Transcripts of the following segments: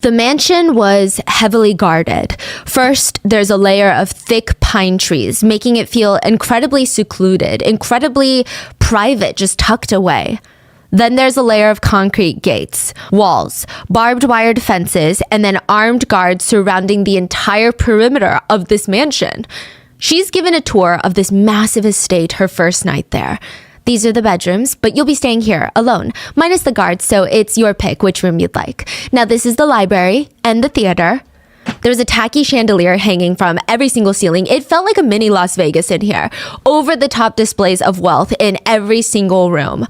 The mansion was heavily guarded. First, there's a layer of thick pine trees, making it feel incredibly secluded, incredibly private, just tucked away. Then there's a layer of concrete gates, walls, barbed wired fences, and then armed guards surrounding the entire perimeter of this mansion. She's given a tour of this massive estate her first night there. These are the bedrooms, but you'll be staying here alone, minus the guards, so it's your pick which room you'd like. Now this is the library and the theater. There's a tacky chandelier hanging from every single ceiling. It felt like a mini Las Vegas in here. Over-the-top displays of wealth in every single room.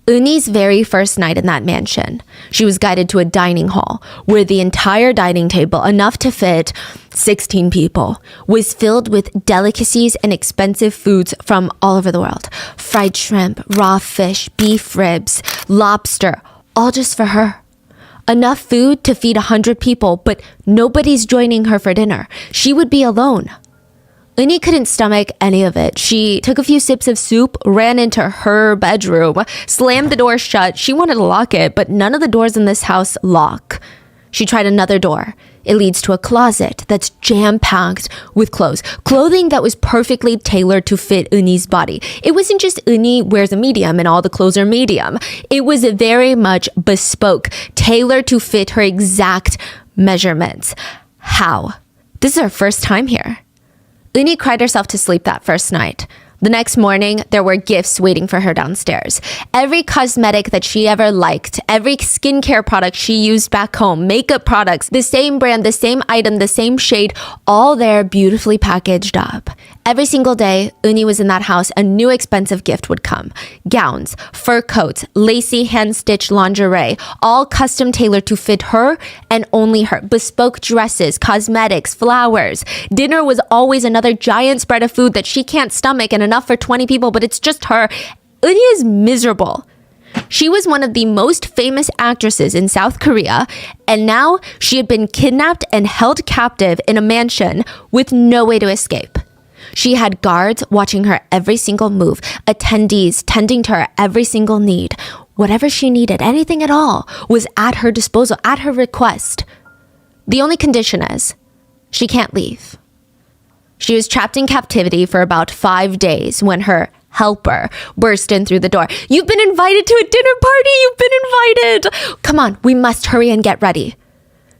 Eun-hee's very first night in that mansion, she was guided to a dining hall where the entire dining table, enough to fit 16 people, was filled with delicacies and expensive foods from all over the world. Fried shrimp, raw fish, beef ribs, lobster, all just for her. Enough food to feed 100 people, but nobody's joining her for dinner. She would be alone. Eun-hee couldn't stomach any of it. She took a few sips of soup, ran into her bedroom, slammed the door shut. She wanted to lock it, but none of the doors in this house lock. She tried another door. It leads to a closet that's jam-packed with clothes. Clothing that was perfectly tailored to fit Eun-hee's body. It wasn't just Eun-hee wears a medium and all the clothes are medium. It was very much bespoke, tailored to fit her exact measurements. How? This is her first time here. Eun-hee cried herself to sleep that first night. The next morning, there were gifts waiting for her downstairs. Every cosmetic that she ever liked, every skincare product she used back home, makeup products, the same brand, the same item, the same shade, all there beautifully packaged up. Every single day, Eun-hee was in that house, a new expensive gift would come. Gowns, fur coats, lacy hand-stitched lingerie, all custom tailored to fit her and only her. Bespoke dresses, cosmetics, flowers. Dinner was always another giant spread of food that she can't stomach and enough for 20 people, but it's just her. Eun-hee is miserable. She was one of the most famous actresses in South Korea, and now she had been kidnapped and held captive in a mansion with no way to escape. She had guards watching her every single move, attendees tending to her every single need. Whatever she needed, anything at all, was at her disposal, at her request. The only condition is, she can't leave. She was trapped in captivity for about 5 days when her helper burst in through the door. "You've been invited to a dinner party! You've been invited! Come on, we must hurry and get ready."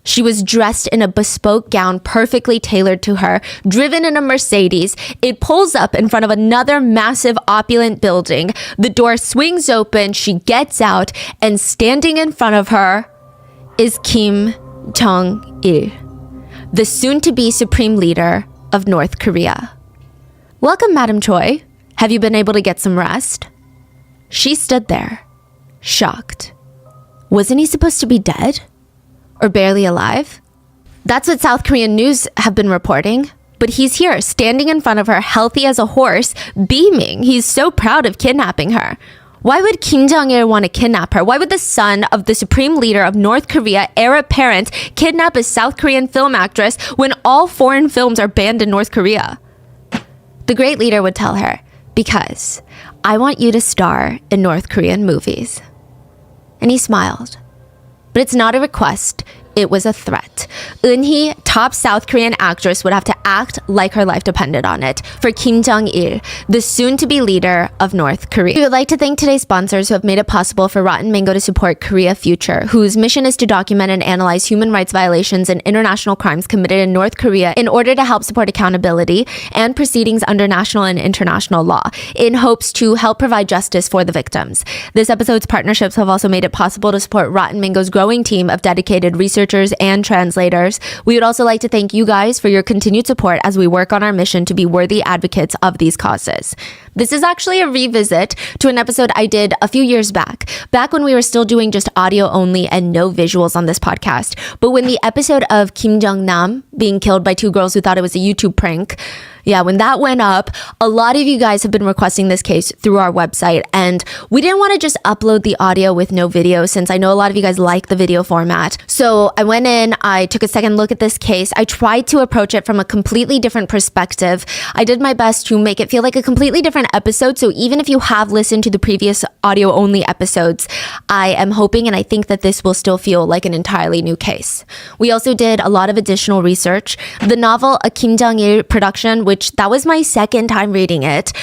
She was dressed in a bespoke gown perfectly tailored to her, driven in a Mercedes. It pulls up in front of another massive opulent building. The door swings open, she gets out, and standing in front of her is Kim Jong Il, the soon-to-be supreme leader of North Korea. "Welcome, Madam Choi. Have you been able to get some rest?" She stood there, shocked. Wasn't he supposed to be dead? Or barely alive? That's what South Korean news have been reporting. But he's here, standing in front of her, healthy as a horse, beaming. He's so proud of kidnapping her. Why would Kim Jong Il want to kidnap her? Why would the son of the supreme leader of North Korea, heir apparent, kidnap a South Korean film actress when all foreign films are banned in North Korea? The great leader would tell her, "Because I want you to star in North Korean movies." And he smiled. But it's not a request, it was a threat. Eun-hee, top South Korean actress, would have to act like her life depended on it for Kim Jong Il, the soon-to-be leader of North Korea. We would like to thank today's sponsors who have made it possible for Rotten Mango to support Korea Future, whose mission is to document and analyze human rights violations and international crimes committed in North Korea in order to help support accountability and proceedings under national and international law, in hopes to help provide justice for the victims. This episode's partnerships have also made it possible to support Rotten Mango's growing team of dedicated researchers and translators. We would also like to thank you guys for your continued support as we work on our mission to be worthy advocates of these causes. This is actually a revisit to an episode I did a few years back when we were still doing just audio only and no visuals on this podcast. But when the episode of Kim Jong-nam being killed by two girls who thought it was a YouTube prank Yeah, when that went up, a lot of you guys have been requesting this case through our website, and we didn't want to just upload the audio with no video since I know a lot of you guys like the video format. So I went in, I took a second look at this case. I tried to approach it from a completely different perspective. I did my best to make it feel like a completely different episode. So even if you have listened to the previous audio only episodes, I am hoping and I think that this will still feel like an entirely new case. We also did a lot of additional research. The novel, a Kim Jong Il production, which that was my second time reading it.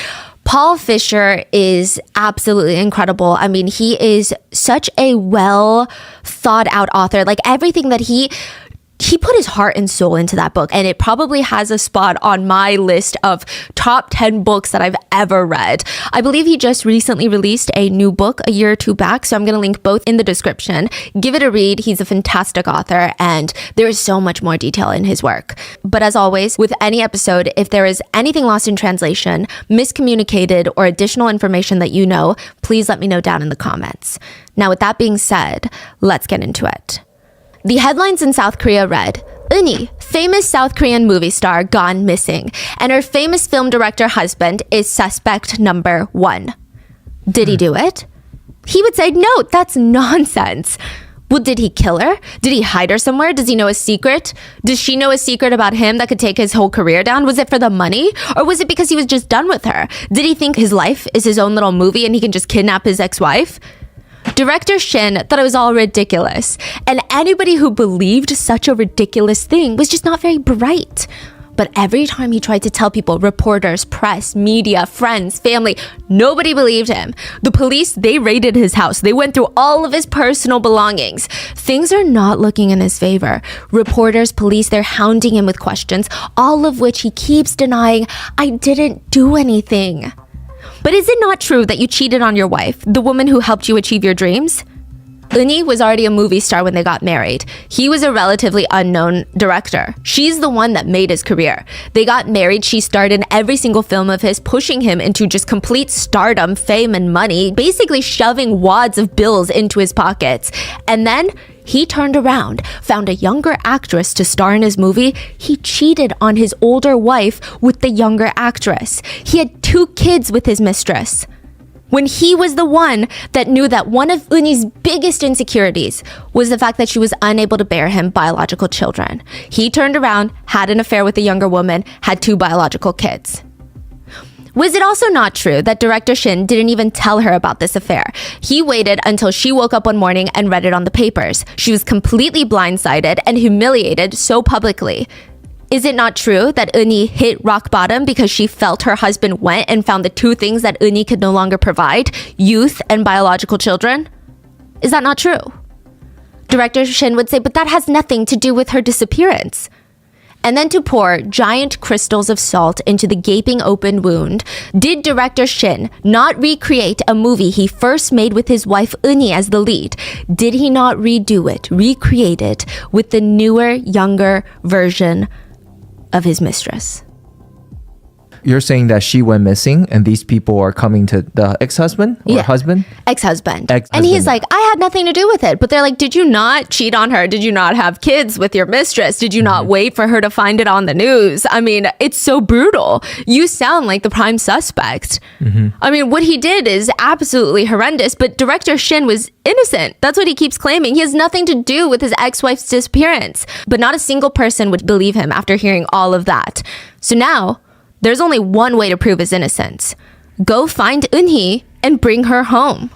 Paul Fisher is absolutely incredible. I mean, he is such a well thought out author. Like everything that he put his heart and soul into that book, and it probably has a spot on my list of top 10 books that I've ever read. I believe he just recently released a new book a year or two back, so I'm going to link both in the description. Give it a read. He's a fantastic author, and there is so much more detail in his work. But as always, with any episode, if there is anything lost in translation, miscommunicated, or additional information that you know, please let me know down in the comments. Now, with that being said, let's get into it. The headlines in South Korea read, Eun Hee, famous South Korean movie star, gone missing, and her famous film director husband is suspect number 1. Did he do it? He would say, no, that's nonsense. Well, did he kill her? Did he hide her somewhere? Does he know a secret? Does she know a secret about him that could take his whole career down? Was it for the money? Or was it because he was just done with her? Did he think his life is his own little movie and he can just kidnap his ex-wife? Director Shin thought it was all ridiculous, and anybody who believed such a ridiculous thing was just not very bright. But every time he tried to tell people, reporters, press, media, friends, family, nobody believed him. The police, they raided his house. They went through all of his personal belongings. Things are not looking in his favor. Reporters, police, they're hounding him with questions, all of which he keeps denying, I didn't do anything. But is it not true that you cheated on your wife, the woman who helped you achieve your dreams? Eun Hee was already a movie star when they got married. He was a relatively unknown director. She's the one that made his career. They got married. She starred in every single film of his, pushing him into just complete stardom, fame, and money, basically shoving wads of bills into his pockets. And then he turned around, found a younger actress to star in his movie. He cheated on his older wife with the younger actress. He had 2 kids with his mistress, when he was the one that knew that one of Eun Hee's biggest insecurities was the fact that she was unable to bear him biological children. He turned around, had an affair with a younger woman, had 2 biological kids. Was it also not true that director Shin didn't even tell her about this affair? He waited until she woke up one morning and read it on the papers. She was completely blindsided and humiliated so publicly. Is it not true that Eun Hee hit rock bottom because she felt her husband went and found the 2 things that Eun Hee could no longer provide, youth and biological children? Is that not true? Director Shin would say, but that has nothing to do with her disappearance. And then to pour giant crystals of salt into the gaping open wound, did director Shin not recreate a movie he first made with his wife Eun Hee as the lead? Did he not redo it, recreate it with the newer, younger version of his mistress? You're saying that she went missing and these people are coming to the ex-husband or husband? Ex-husband. And he's like, I had nothing to do with it. But they're like, did you not cheat on her? Did you not have kids with your mistress? Did you not wait for her to find it on the news? I mean, it's so brutal. You sound like the prime suspect. I mean, what he did is absolutely horrendous, but director Shin was innocent. That's what he keeps claiming. He has nothing to do with his ex-wife's disappearance. But not a single person would believe him after hearing all of that. So now, there's only one way to prove his innocence. Go find Eun Hee and bring her home.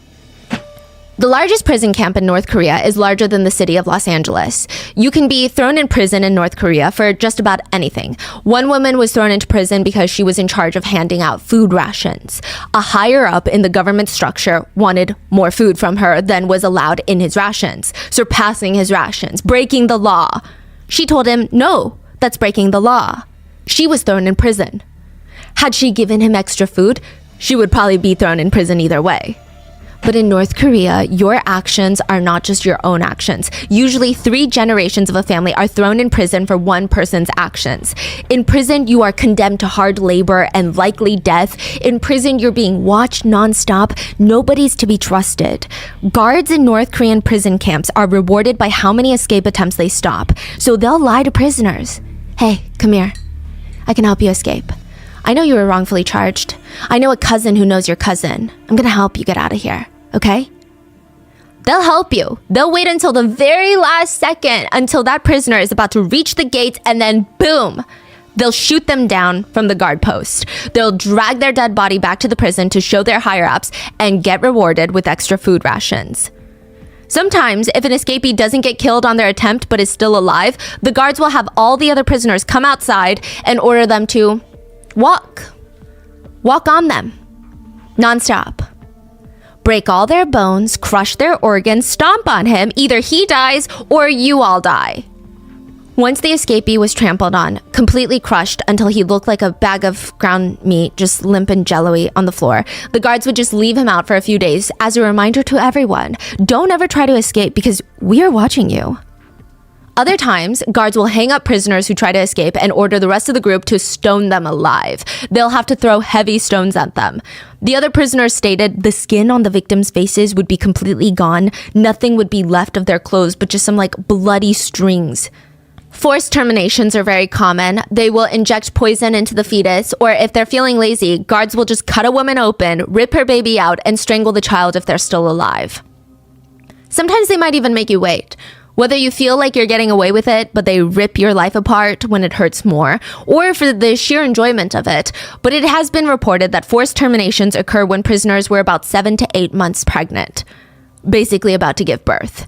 The largest prison camp in North Korea is larger than the city of Los Angeles. You can be thrown in prison in North Korea for just about anything. One woman was thrown into prison because she was in charge of handing out food rations. A higher up in the government structure wanted more food from her than was allowed in his rations, surpassing his rations, breaking the law. She told him, no, that's breaking the law. She was thrown in prison. Had she given him extra food, she would probably be thrown in prison either way. But in North Korea, your actions are not just your own actions. Usually 3 generations of a family are thrown in prison for one person's actions. In prison, you are condemned to hard labor and likely death. In prison, you're being watched nonstop. Nobody's to be trusted. Guards in North Korean prison camps are rewarded by how many escape attempts they stop. So they'll lie to prisoners. Hey, come here. I can help you escape. I know you were wrongfully charged. I know a cousin who knows your cousin. I'm gonna help you get out of here, okay? They'll help you. They'll wait until the very last second until that prisoner is about to reach the gates, and then boom, they'll shoot them down from the guard post. They'll drag their dead body back to the prison to show their higher-ups and get rewarded with extra food rations. Sometimes, if an escapee doesn't get killed on their attempt but is still alive, the guards will have all the other prisoners come outside and order them to walk on them, nonstop. Break all their bones, crush their organs, stomp on him. Either he dies or you all die. Once the escapee was trampled on, completely crushed until he looked like a bag of ground meat, just limp and jello-y on the floor, the guards would just leave him out for a few days as a reminder to everyone, don't ever try to escape because we are watching you. Other times, guards will hang up prisoners who try to escape and order the rest of the group to stone them alive. They'll have to throw heavy stones at them. The other prisoners stated the skin on the victims' faces would be completely gone. Nothing would be left of their clothes but just some bloody strings. Forced terminations are very common. They will inject poison into the fetus, or if they're feeling lazy, guards will just cut a woman open, rip her baby out, and strangle the child if they're still alive. Sometimes they might even make you wait. Whether you feel like you're getting away with it, but they rip your life apart when it hurts more, or for the sheer enjoyment of it. But it has been reported that forced terminations occur when prisoners were about 7 to 8 months pregnant, basically about to give birth.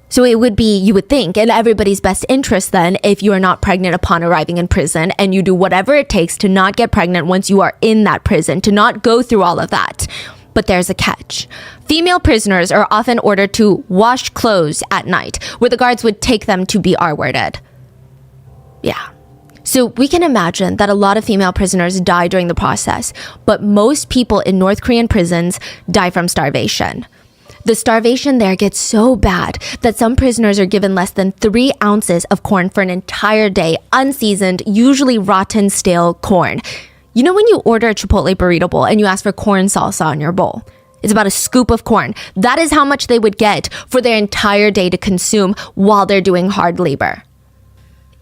So it would be, you would think, in everybody's best interest then, if you are not pregnant upon arriving in prison, and you do whatever it takes to not get pregnant once you are in that prison, to not go through all of that. But there's a catch. Female prisoners are often ordered to wash clothes at night, where the guards would take them to be R-worded. Yeah. So we can imagine that a lot of female prisoners die during the process, but most people in North Korean prisons die from starvation. The starvation there gets so bad that some prisoners are given less than 3 ounces of corn for an entire day, unseasoned, usually rotten, stale corn. You know when you order a Chipotle burrito bowl and you ask for corn salsa on your bowl? It's about a scoop of corn. That is how much they would get for their entire day to consume while they're doing hard labor.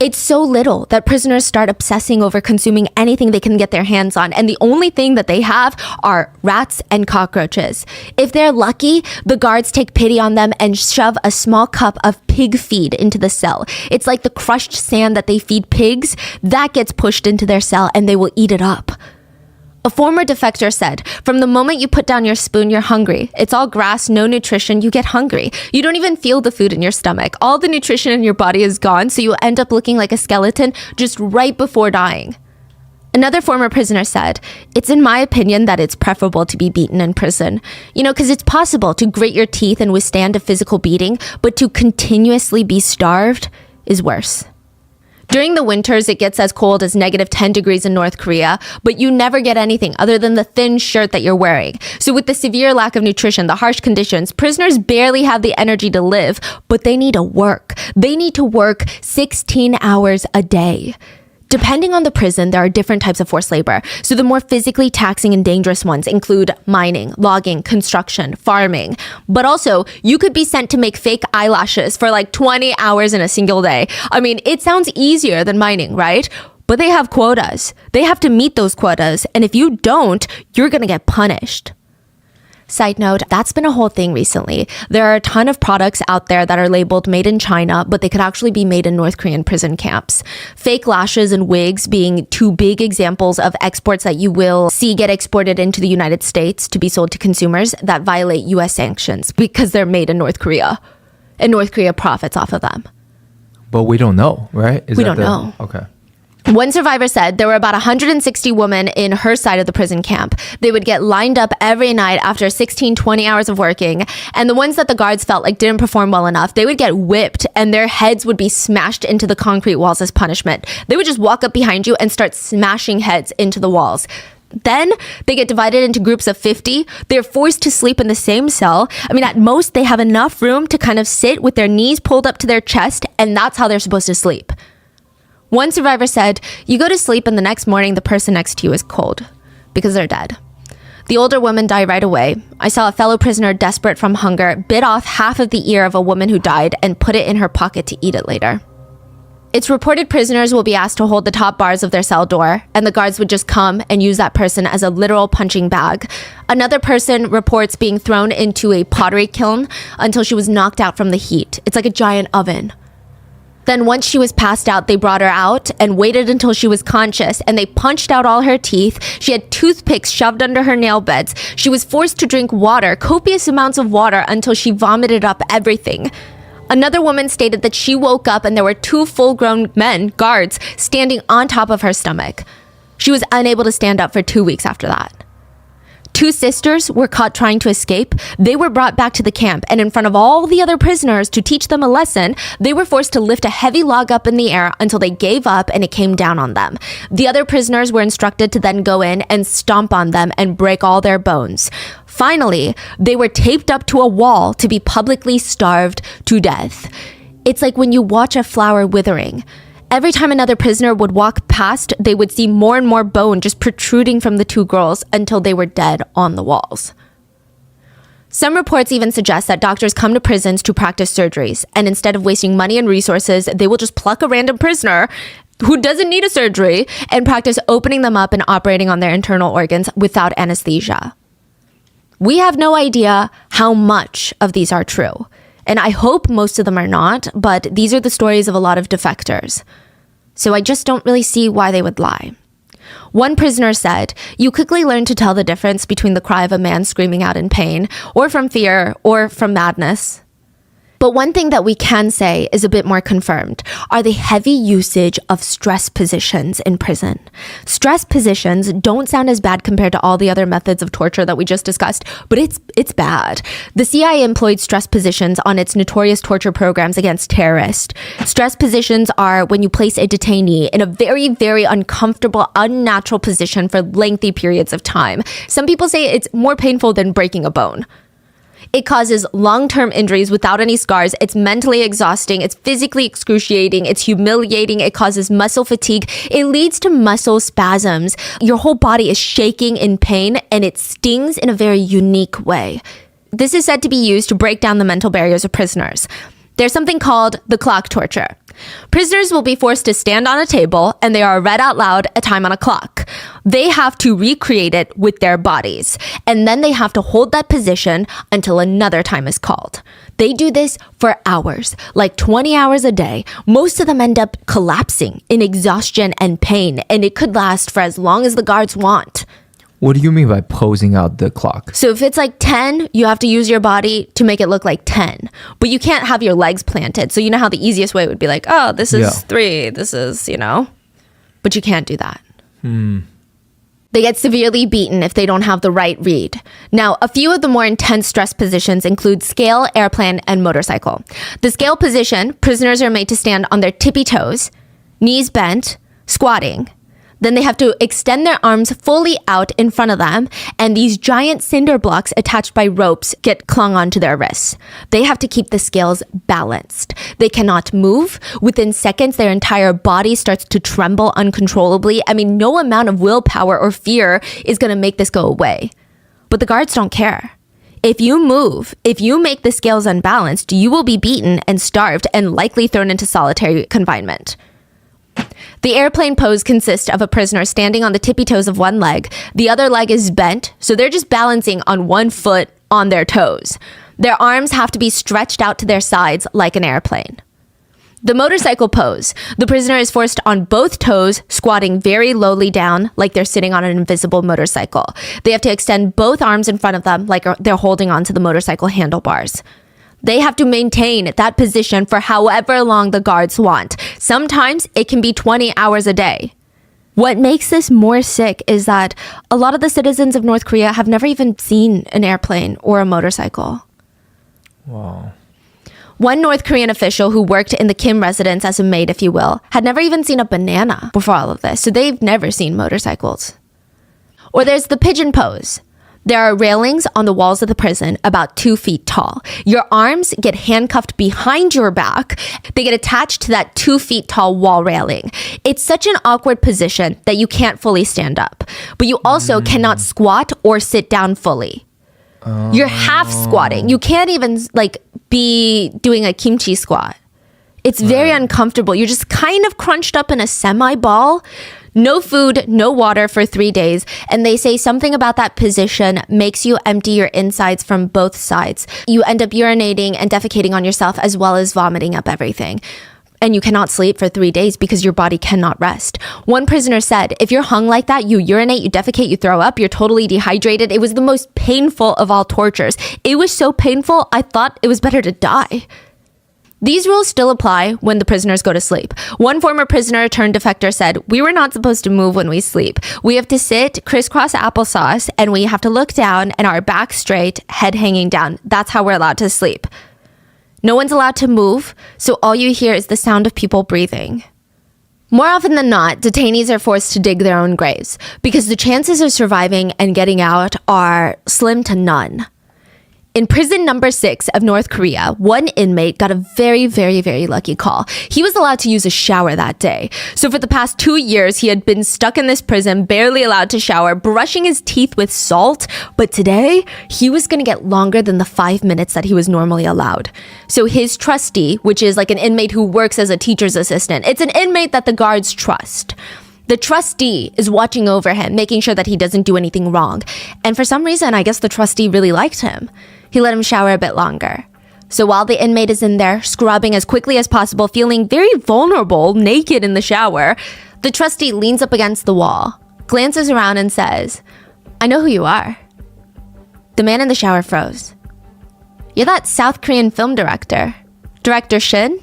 It's so little that prisoners start obsessing over consuming anything they can get their hands on, and the only thing that they have are rats and cockroaches. If they're lucky, the guards take pity on them and shove a small cup of pig feed into the cell. It's like the crushed sand that they feed pigs, that gets pushed into their cell and they will eat it up. A former defector said, from the moment you put down your spoon, you're hungry. It's all grass, no nutrition, you get hungry. You don't even feel the food in your stomach. All the nutrition in your body is gone, so you end up looking like a skeleton just right before dying. Another former prisoner said, it's in my opinion that it's preferable to be beaten in prison. Because it's possible to grit your teeth and withstand a physical beating, but to continuously be starved is worse. During the winters, it gets as cold as -10 degrees in North Korea, but you never get anything other than the thin shirt that you're wearing. So with the severe lack of nutrition, the harsh conditions, prisoners barely have the energy to live, but they need to work. They need to work 16 hours a day. Depending on the prison, there are different types of forced labor. So the more physically taxing and dangerous ones include mining, logging, construction, farming. But also, you could be sent to make fake eyelashes for 20 hours in a single day. I mean, it sounds easier than mining, right? But they have quotas. They have to meet those quotas. And if you don't, you're going to get punished. Side note, that's been a whole thing recently. There are a ton of products out there that are labeled made in China, but they could actually be made in North Korean prison camps. Fake lashes and wigs being 2 big examples of exports that you will see get exported into the United States to be sold to consumers that violate US sanctions because they're made in North Korea. And North Korea profits off of them. But we don't know, right? We don't know. Okay. One survivor said there were about 160 women in her side of the prison camp. They would get lined up every night after 16, 20 hours of working. And the ones that the guards felt like didn't perform well enough, they would get whipped and their heads would be smashed into the concrete walls as punishment. They would just walk up behind you and start smashing heads into the walls. Then they get divided into groups of 50. They're forced to sleep in the same cell. I mean, at most, they have enough room to kind of sit with their knees pulled up to their chest, and that's how they're supposed to sleep. One survivor said, you go to sleep and the next morning the person next to you is cold because they're dead. The older woman died right away. I saw a fellow prisoner desperate from hunger bit off half of the ear of a woman who died and put it in her pocket to eat it later. It's reported prisoners will be asked to hold the top bars of their cell door, and the guards would just come and use that person as a literal punching bag. Another person reports being thrown into a pottery kiln until she was knocked out from the heat. It's like a giant oven. Then once she was passed out, they brought her out and waited until she was conscious, and they punched out all her teeth. She had toothpicks shoved under her nail beds. She was forced to drink water, copious amounts of water, until she vomited up everything. Another woman stated that she woke up and there were 2 full-grown men, guards, standing on top of her stomach. She was unable to stand up for 2 weeks after that. 2 sisters were caught trying to escape. They were brought back to the camp, and in front of all the other prisoners to teach them a lesson, they were forced to lift a heavy log up in the air until they gave up and it came down on them. The other prisoners were instructed to then go in and stomp on them and break all their bones. Finally, they were taped up to a wall to be publicly starved to death. It's like when you watch a flower withering. Every time another prisoner would walk past, they would see more and more bone just protruding from the 2 girls until they were dead on the walls. Some reports even suggest that doctors come to prisons to practice surgeries, and instead of wasting money and resources, they will just pluck a random prisoner who doesn't need a surgery and practice opening them up and operating on their internal organs without anesthesia. We have no idea how much of these are true. And I hope most of them are not, but these are the stories of a lot of defectors. So I just don't really see why they would lie. One prisoner said, "You quickly learn to tell the difference between the cry of a man screaming out in pain, or from fear, or from madness." But one thing that we can say is a bit more confirmed are the heavy usage of stress positions in prison. Stress positions don't sound as bad compared to all the other methods of torture that we just discussed, but it's bad. The CIA employed stress positions on its notorious torture programs against terrorists. Stress positions are when you place a detainee in a very, very uncomfortable, unnatural position for lengthy periods of time. Some people say it's more painful than breaking a bone. It causes long-term injuries without any scars. It's mentally exhausting. It's physically excruciating. It's humiliating. It causes muscle fatigue. It leads to muscle spasms. Your whole body is shaking in pain, and it stings in a very unique way. This is said to be used to break down the mental barriers of prisoners. There's something called the clock torture. Prisoners will be forced to stand on a table and they are read out loud a time on a clock. They have to recreate it with their bodies, and then they have to hold that position until another time is called. They do this for hours, like 20 hours a day. Most of them end up collapsing in exhaustion and pain, and it could last for as long as the guards want. What do you mean by posing out the clock? So if it's like 10, you have to use your body to make it look like 10. But you can't have your legs planted. So you know how the easiest way would be like, oh, this is 3, this is, But you can't do that. They get severely beaten if they don't have the right read. Now, a few of the more intense stress positions include scale, airplane, and motorcycle. The scale position, prisoners are made to stand on their tippy toes, knees bent, squatting. Then they have to extend their arms fully out in front of them, and these giant cinder blocks attached by ropes get clung onto their wrists. They have to keep the scales balanced. They cannot move. Within seconds, their entire body starts to tremble uncontrollably. I mean, no amount of willpower or fear is going to make this go away. But the guards don't care. If you move, if you make the scales unbalanced, you will be beaten and starved and likely thrown into solitary confinement. The airplane pose consists of a prisoner standing on the tippy toes of one leg. The other leg is bent, so they're just balancing on one foot on their toes. Their arms have to be stretched out to their sides like an airplane. The motorcycle pose. The prisoner is forced on both toes, squatting very lowly down like they're sitting on an invisible motorcycle. They have to extend both arms in front of them like they're holding onto the motorcycle handlebars. They have to maintain that position for however long the guards want. Sometimes it can be 20 hours a day. What makes this more sick is that a lot of the citizens of North Korea have never even seen an airplane or a motorcycle. Wow. One North Korean official who worked in the Kim residence as a maid, if you will, had never even seen a banana before all of this. So they've never seen motorcycles. Or there's the pigeon pose. There are railings on the walls of the prison about 2 feet tall. Your arms get handcuffed behind your back. They get attached to that 2 feet tall wall railing. It's such an awkward position that you can't fully stand up. But you also cannot squat or sit down fully. You're half squatting. You can't even be doing a kimchi squat. It's very uncomfortable. You're just kind of crunched up in a semi-ball. No food, no water for 3 days. And they say something about that position makes you empty your insides from both sides. You end up urinating and defecating on yourself as well as vomiting up everything. And you cannot sleep for 3 days because your body cannot rest. One prisoner said, if you're hung like that, you urinate, you defecate, you throw up, you're totally dehydrated. It was the most painful of all tortures. It was so painful, I thought it was better to die. These rules still apply when the prisoners go to sleep. One former prisoner turned defector said, we were not supposed to move when we sleep. We have to sit crisscross applesauce and we have to look down and our back straight, head hanging down. That's how we're allowed to sleep. No one's allowed to move, so all you hear is the sound of people breathing. More often than not, detainees are forced to dig their own graves because the chances of surviving and getting out are slim to none. In prison number 6 of North Korea, one inmate got a very, very, very lucky call. He was allowed to use a shower that day. So for the past 2 years, he had been stuck in this prison, barely allowed to shower, brushing his teeth with salt. But today, he was going to get longer than the 5 minutes that he was normally allowed. So his trustee, which is like an inmate who works as a teacher's assistant, it's an inmate that the guards trust. The trustee is watching over him, making sure that he doesn't do anything wrong. And for some reason, I guess the trustee really liked him. He let him shower a bit longer. So while the inmate is in there, scrubbing as quickly as possible, feeling very vulnerable, naked in the shower, the trustee leans up against the wall, glances around and says, I know who you are. The man in the shower froze. You're that South Korean film director. Director Shin?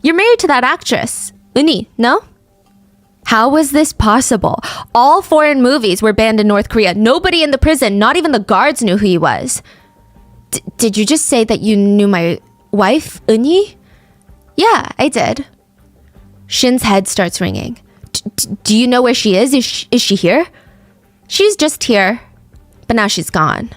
You're married to that actress, Eun Hee, no? How was this possible? All foreign movies were banned in North Korea. Nobody in the prison, not even the guards, knew who he was. Did you just say that you knew my wife, Eun Hee? Yeah, I did. Shin's head starts ringing. Do you know where she is? Is she here? She's just here, but now she's gone.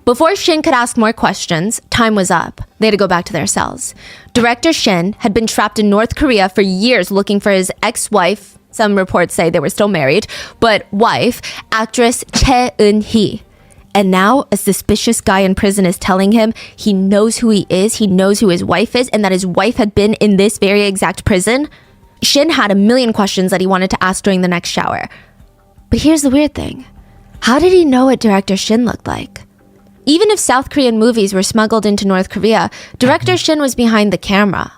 Before Shin could ask more questions, time was up. They had to go back to their cells. Director Shin had been trapped in North Korea for years looking for his ex-wife. Some reports say they were still married, but wife, actress Choi Eun Hee. And now a suspicious guy in prison is telling him he knows who he is, he knows who his wife is, and that his wife had been in this very exact prison. Shin had a million questions that he wanted to ask during the next shower. But here's the weird thing. How did he know what Director Shin looked like? Even if South Korean movies were smuggled into North Korea, Director Shin was behind the camera.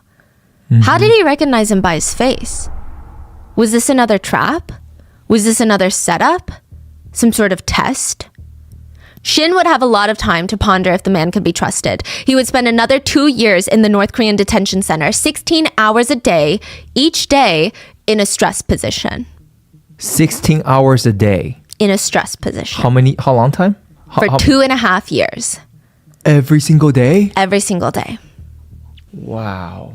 How did he recognize him by his face? Was this another trap? Was this another setup? Some sort of test? Shin would have a lot of time to ponder if the man could be trusted. He would spend another 2 years in the North Korean detention center, 16 hours a day, each day in a stress position. 16 hours a day. In a stress position. How long time? For 2.5 years. Every single day? Every single day. Wow.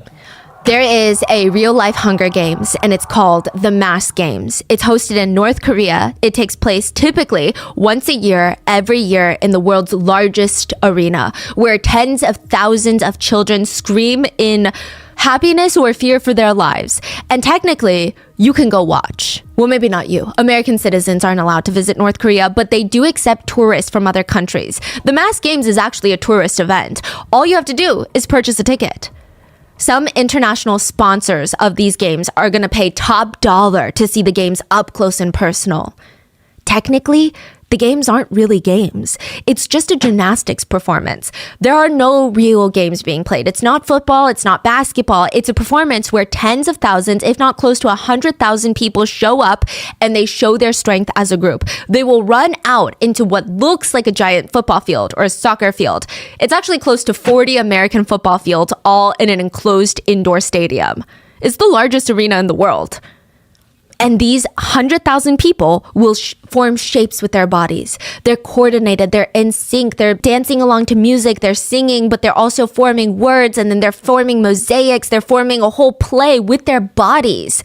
There is a real-life Hunger Games, and it's called the Mass Games. It's hosted in North Korea. It takes place typically once a year, every year, in the world's largest arena, where tens of thousands of children scream in happiness or fear for their lives. And technically, you can go watch. Well, maybe not you. American citizens aren't allowed to visit North Korea, but they do accept tourists from other countries. The Mass Games is actually a tourist event. All you have to do is purchase a ticket. Some international sponsors of these games are going to pay top dollar to see the games up close and personal. Technically, the games aren't really games. It's just a gymnastics performance. There are no real games being played. It's not football. It's not basketball. It's a performance where tens of thousands, if not close to 100,000 people show up and they show their strength as a group. They will run out into what looks like a giant football field or a soccer field. It's actually close to 40 American football fields, all in an enclosed indoor stadium. It's the largest arena in the world. And these 100,000 people will form shapes with their bodies. They're coordinated, they're in sync, they're dancing along to music, they're singing, but they're also forming words, and then they're forming mosaics, they're forming a whole play with their bodies.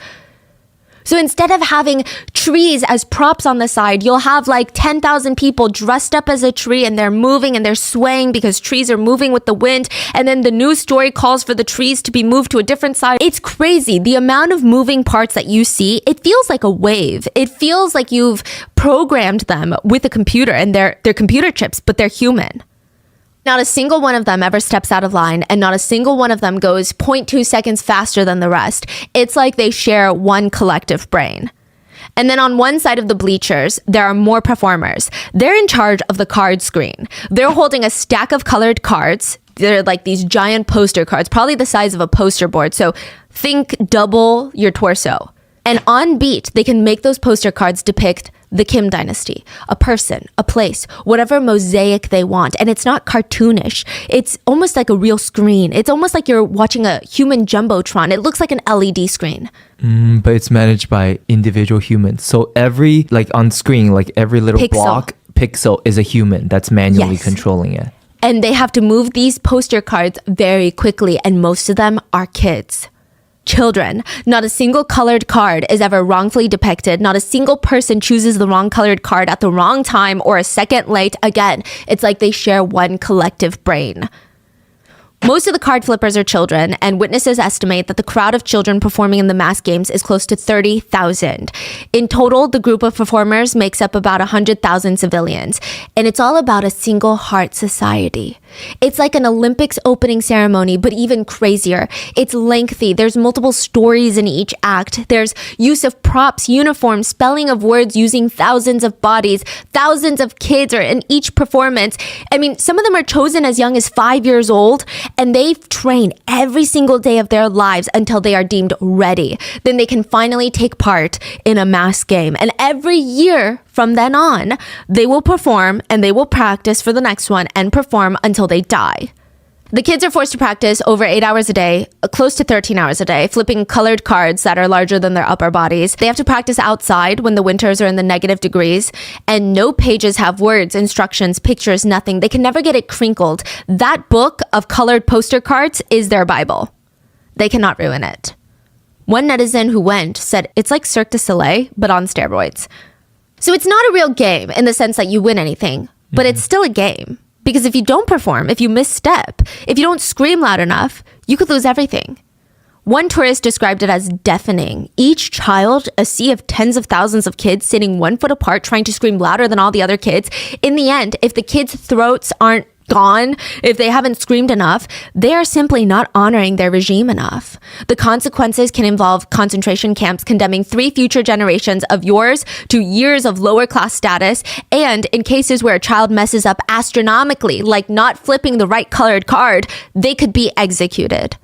So instead of having trees as props on the side, you'll have like 10,000 people dressed up as a tree, and they're moving and they're swaying because trees are moving with the wind. And then the news story calls for the trees to be moved to a different side. It's crazy. The amount of moving parts that you see, it feels like a wave. It feels like you've programmed them with a computer, and they're computer chips, but they're human. Not a single one of them ever steps out of line, and not a single one of them goes 0.2 seconds faster than the rest. It's like they share one collective brain. And then on one side of the bleachers, there are more performers. They're in charge of the card screen. They're holding a stack of colored cards. They're like these giant poster cards, probably the size of a poster board. So think double your torso. And on beat, they can make those poster cards depict the Kim dynasty, a person, a place, whatever mosaic they want. And it's not cartoonish. It's almost like a real screen. It's almost like you're watching a human jumbotron. It looks like an LED screen. But it's managed by individual humans. So every, like on screen, like every little pixel is a human that's manually controlling it. And they have to move these poster cards very quickly. And most of them are kids. Children. Not a single colored card is ever wrongfully depicted. Not a single person chooses the wrong colored card at the wrong time or a second late. Again, it's like they share one collective brain. Most of the card flippers are children, and witnesses estimate that the crowd of children performing in the mass games is close to 30,000. In total, the group of performers makes up about 100,000 civilians, and it's all about a single heart society. It's like an Olympics opening ceremony, but even crazier. It's lengthy. There's multiple stories in each act. There's use of props, uniforms, spelling of words using thousands of bodies. Thousands of kids are in each performance. I mean, some of them are chosen as young as 5 years old, and they train every single day of their lives until they are deemed ready. Then they can finally take part in a mass game. And every year from then on, they will perform and they will practice for the next one and perform until they die. The kids are forced to practice over 8 hours a day, close to 13 hours a day, flipping colored cards that are larger than their upper bodies. They have to practice outside when the winters are in the negative degrees, and no pages have words, instructions, pictures, nothing. They can never get it crinkled. That book of colored poster cards is their Bible. They cannot ruin it. One netizen who went said it's like Cirque du Soleil, but on steroids. So it's not a real game in the sense that you win anything, but it's still a game. Because if you don't perform, if you misstep, if you don't scream loud enough, you could lose everything. One tourist described it as deafening. Each child, a sea of tens of thousands of kids sitting 1 foot apart trying to scream louder than all the other kids. In the end, if the kids' throats aren't gone, if they haven't screamed enough, they are simply not honoring their regime enough. The consequences can involve concentration camps condemning 3 future generations of yours to years of lower class status, and in cases where a child messes up astronomically, like not flipping the right colored card, they could be executed.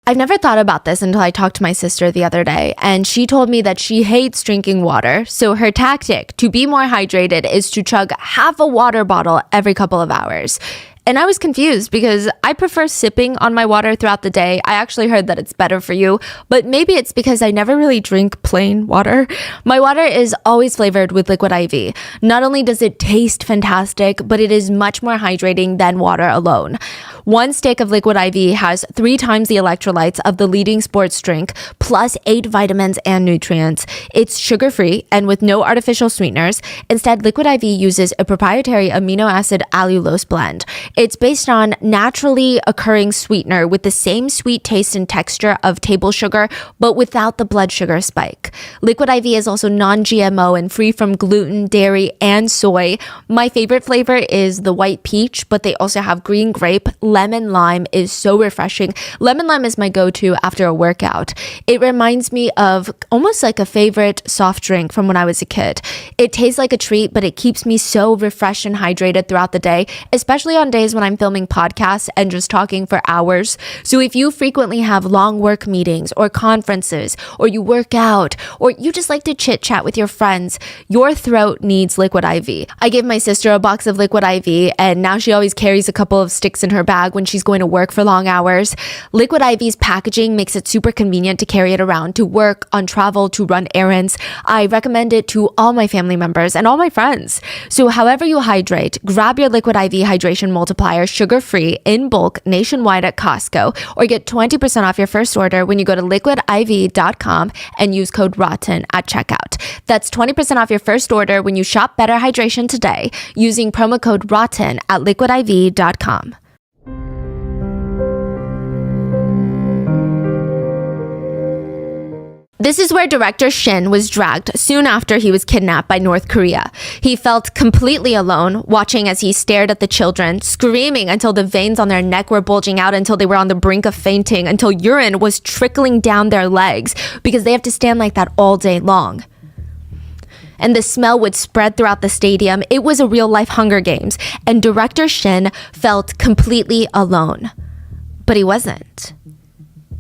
I've never thought about this until I talked to my sister the other day, and she told me that she hates drinking water. So her tactic to be more hydrated is to chug half a water bottle every couple of hours. And I was confused because I prefer sipping on my water throughout the day. I actually heard that it's better for you, but maybe it's because I never really drink plain water. My water is always flavored with liquid IV. Not only does it taste fantastic, but it is much more hydrating than water alone. 1 stick of liquid IV has 3 times the electrolytes of the leading sports drink, plus 8 vitamins and nutrients. It's sugar-free and with no artificial sweeteners. Instead, liquid IV uses a proprietary amino acid allulose blend. It's based on naturally occurring sweetener with the same sweet taste and texture of table sugar, but without the blood sugar spike. Liquid IV is also non-GMO and free from gluten, dairy, and soy. My favorite flavor is the white peach, but they also have green grape. Lemon lime is so refreshing. Lemon lime is my go-to after a workout. It reminds me of almost like a favorite soft drink from when I was a kid. It tastes like a treat, but it keeps me so refreshed and hydrated throughout the day, especially on days when I'm filming podcasts and just talking for hours. So if you frequently have long work meetings or conferences, or you work out, or you just like to chit chat with your friends, your throat needs liquid IV. I gave my sister a box of liquid IV, and now she always carries a couple of sticks in her bag when she's going to work for long hours. Liquid IV's packaging makes it super convenient to carry it around to work, on travel, to run errands. I recommend it to all my family members and all my friends. So however you hydrate, grab your liquid IV hydration multiplier sugar-free in bulk nationwide at Costco, or get 20% off your first order when you go to liquidiv.com and use code ROTTEN at checkout. That's 20% off your first order when you shop Better Hydration today using promo code ROTTEN at liquidiv.com. This is where director Shin was dragged soon after he was kidnapped by North Korea. He felt completely alone, watching as he stared at the children, screaming until the veins on their neck were bulging out, until they were on the brink of fainting, until urine was trickling down their legs, because they have to stand like that all day long. And the smell would spread throughout the stadium. It was a real-life Hunger Games, and director Shin felt completely alone. But he wasn't.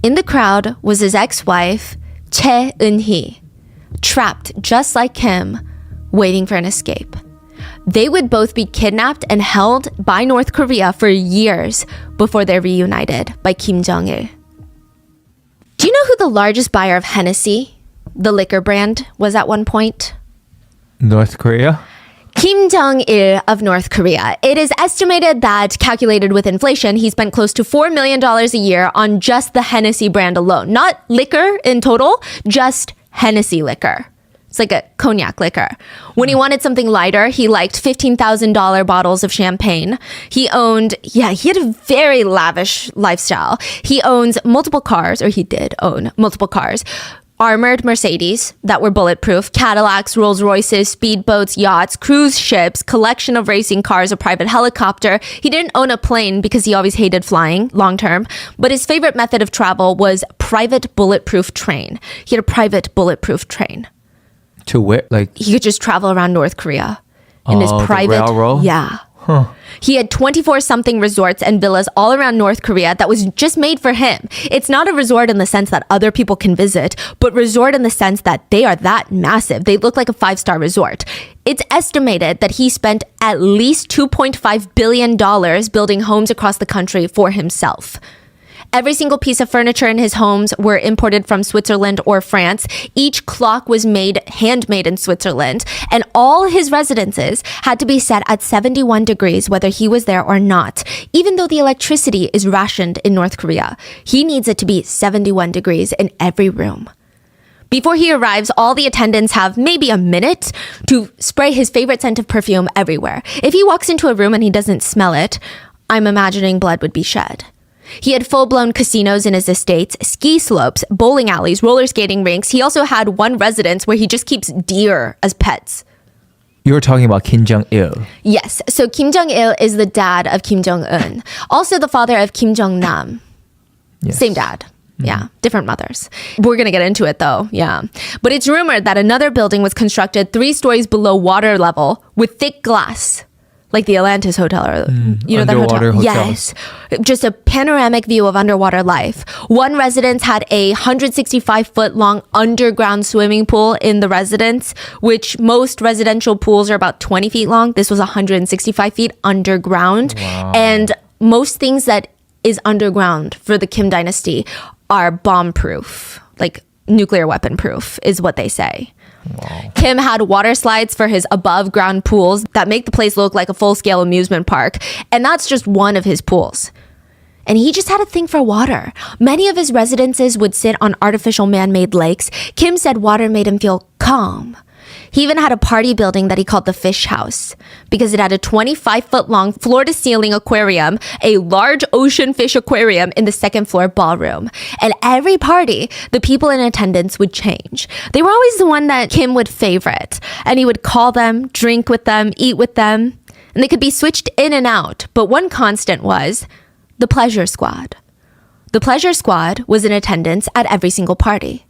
In the crowd was his ex-wife, Choi Eun Hee, trapped just like Kim, waiting for an escape. They would both be kidnapped and held by North Korea for years before they're reunited by Kim Jong Il. Do you know who the largest buyer of Hennessy, the liquor brand, was at one point? North Korea? Kim Jong Il of North Korea. It is estimated that, calculated with inflation, he spent close to $4 million a year on just the Hennessy brand alone. Not liquor in total, just Hennessy liquor. It's like a cognac liquor. When he wanted something lighter, he liked $15,000 bottles of champagne. He had a very lavish lifestyle. He owns multiple cars, or he did own multiple cars. Armored Mercedes that were bulletproof, Cadillacs, Rolls Royces, speedboats, yachts, cruise ships, collection of racing cars, a private helicopter. He didn't own a plane because he always hated flying long term, but his favorite method of travel was private bulletproof train. He had a private bulletproof train. To where? Like he could just travel around North Korea in his private. The railroad? Yeah. Huh. He had 24-something resorts and villas all around North Korea that was just made for him. It's not a resort in the sense that other people can visit, but resort in the sense that they are that massive. They look like a 5-star resort. It's estimated that he spent at least $2.5 billion building homes across the country for himself. Every single piece of furniture in his homes were imported from Switzerland or France. Each clock was handmade in Switzerland. And all his residences had to be set at 71 degrees, whether he was there or not. Even though the electricity is rationed in North Korea, he needs it to be 71 degrees in every room. Before he arrives, all the attendants have maybe a minute to spray his favorite scent of perfume everywhere. If he walks into a room and he doesn't smell it, I'm imagining blood would be shed. He had full-blown casinos in his estates, ski slopes, bowling alleys, roller skating rinks. He also had one residence where he just keeps deer as pets. You were talking about Kim Jong Il. Yes. So Kim Jong Il is the dad of Kim Jong Un. Also the father of Kim Jong Nam. Yes. Same dad. Yeah, different mothers. We're going to get into it though. Yeah. But it's rumored that another building was constructed 3 stories below water level with thick glass. Like the Atlantis Hotel, or you know that hotel? Yes. Just a panoramic view of underwater life. One residence had a 165-foot long underground swimming pool in the residence, which most residential pools are about 20 feet long. This was 165 feet underground. Wow. And most things that is underground for the Kim dynasty are bomb-proof, like nuclear weapon-proof is what they say. Wow. Kim had water slides for his above ground pools that make the place look like a full-scale amusement park. And that's just one of his pools. And he just had a thing for water. Many of his residences would sit on artificial man-made lakes. Kim said water made him feel calm. He even had a party building that he called the Fish House because it had a 25-foot-long floor-to-ceiling aquarium, a large ocean fish aquarium in the second-floor ballroom. And every party, the people in attendance would change. They were always the one that Kim would favorite. And he would call them, drink with them, eat with them. And they could be switched in and out. But one constant was the Pleasure Squad. The Pleasure Squad was in attendance at every single party.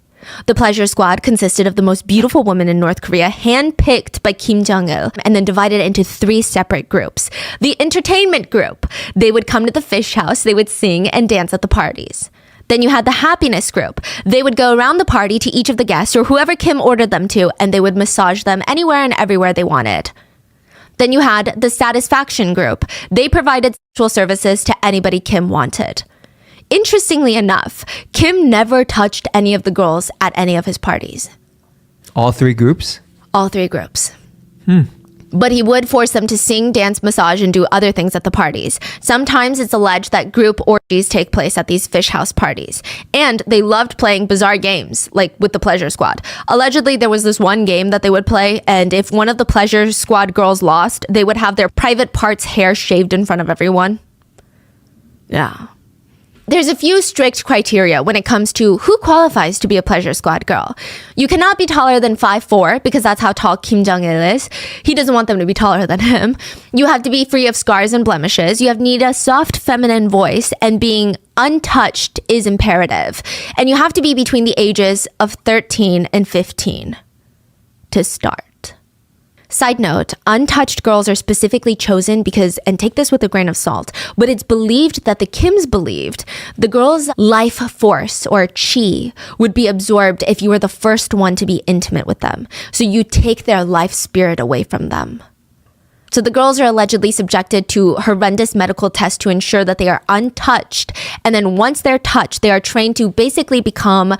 The Pleasure Squad consisted of the most beautiful women in North Korea, handpicked by Kim Jong Il, and then divided into 3 separate groups. The entertainment group, they would come to the fish house, they would sing and dance at the parties. Then you had the happiness group. They would go around the party to each of the guests or whoever Kim ordered them to, and they would massage them anywhere and everywhere they wanted. Then you had the satisfaction group. They provided sexual services to anybody Kim wanted. Interestingly enough, Kim never touched any of the girls at any of his parties. All 3 groups? All 3 groups. But he would force them to sing, dance, massage, and do other things at the parties. Sometimes it's alleged that group orgies take place at these fish house parties. And they loved playing bizarre games, like with the Pleasure Squad. Allegedly, there was this one game that they would play, and if one of the Pleasure Squad girls lost, they would have their private parts hair shaved in front of everyone. Yeah. There's a few strict criteria when it comes to who qualifies to be a pleasure squad girl. You cannot be taller than 5'4", because that's how tall Kim Jong Il is. He doesn't want them to be taller than him. You have to be free of scars and blemishes. You need a soft feminine voice, and being untouched is imperative. And you have to be between the ages of 13 and 15 to start. Side note, untouched girls are specifically chosen because, and take this with a grain of salt, but it's believed that the Kims believed the girl's life force, or chi, would be absorbed if you were the first one to be intimate with them. So you take their life spirit away from them. So the girls are allegedly subjected to horrendous medical tests to ensure that they are untouched. And then once they're touched, they are trained to basically become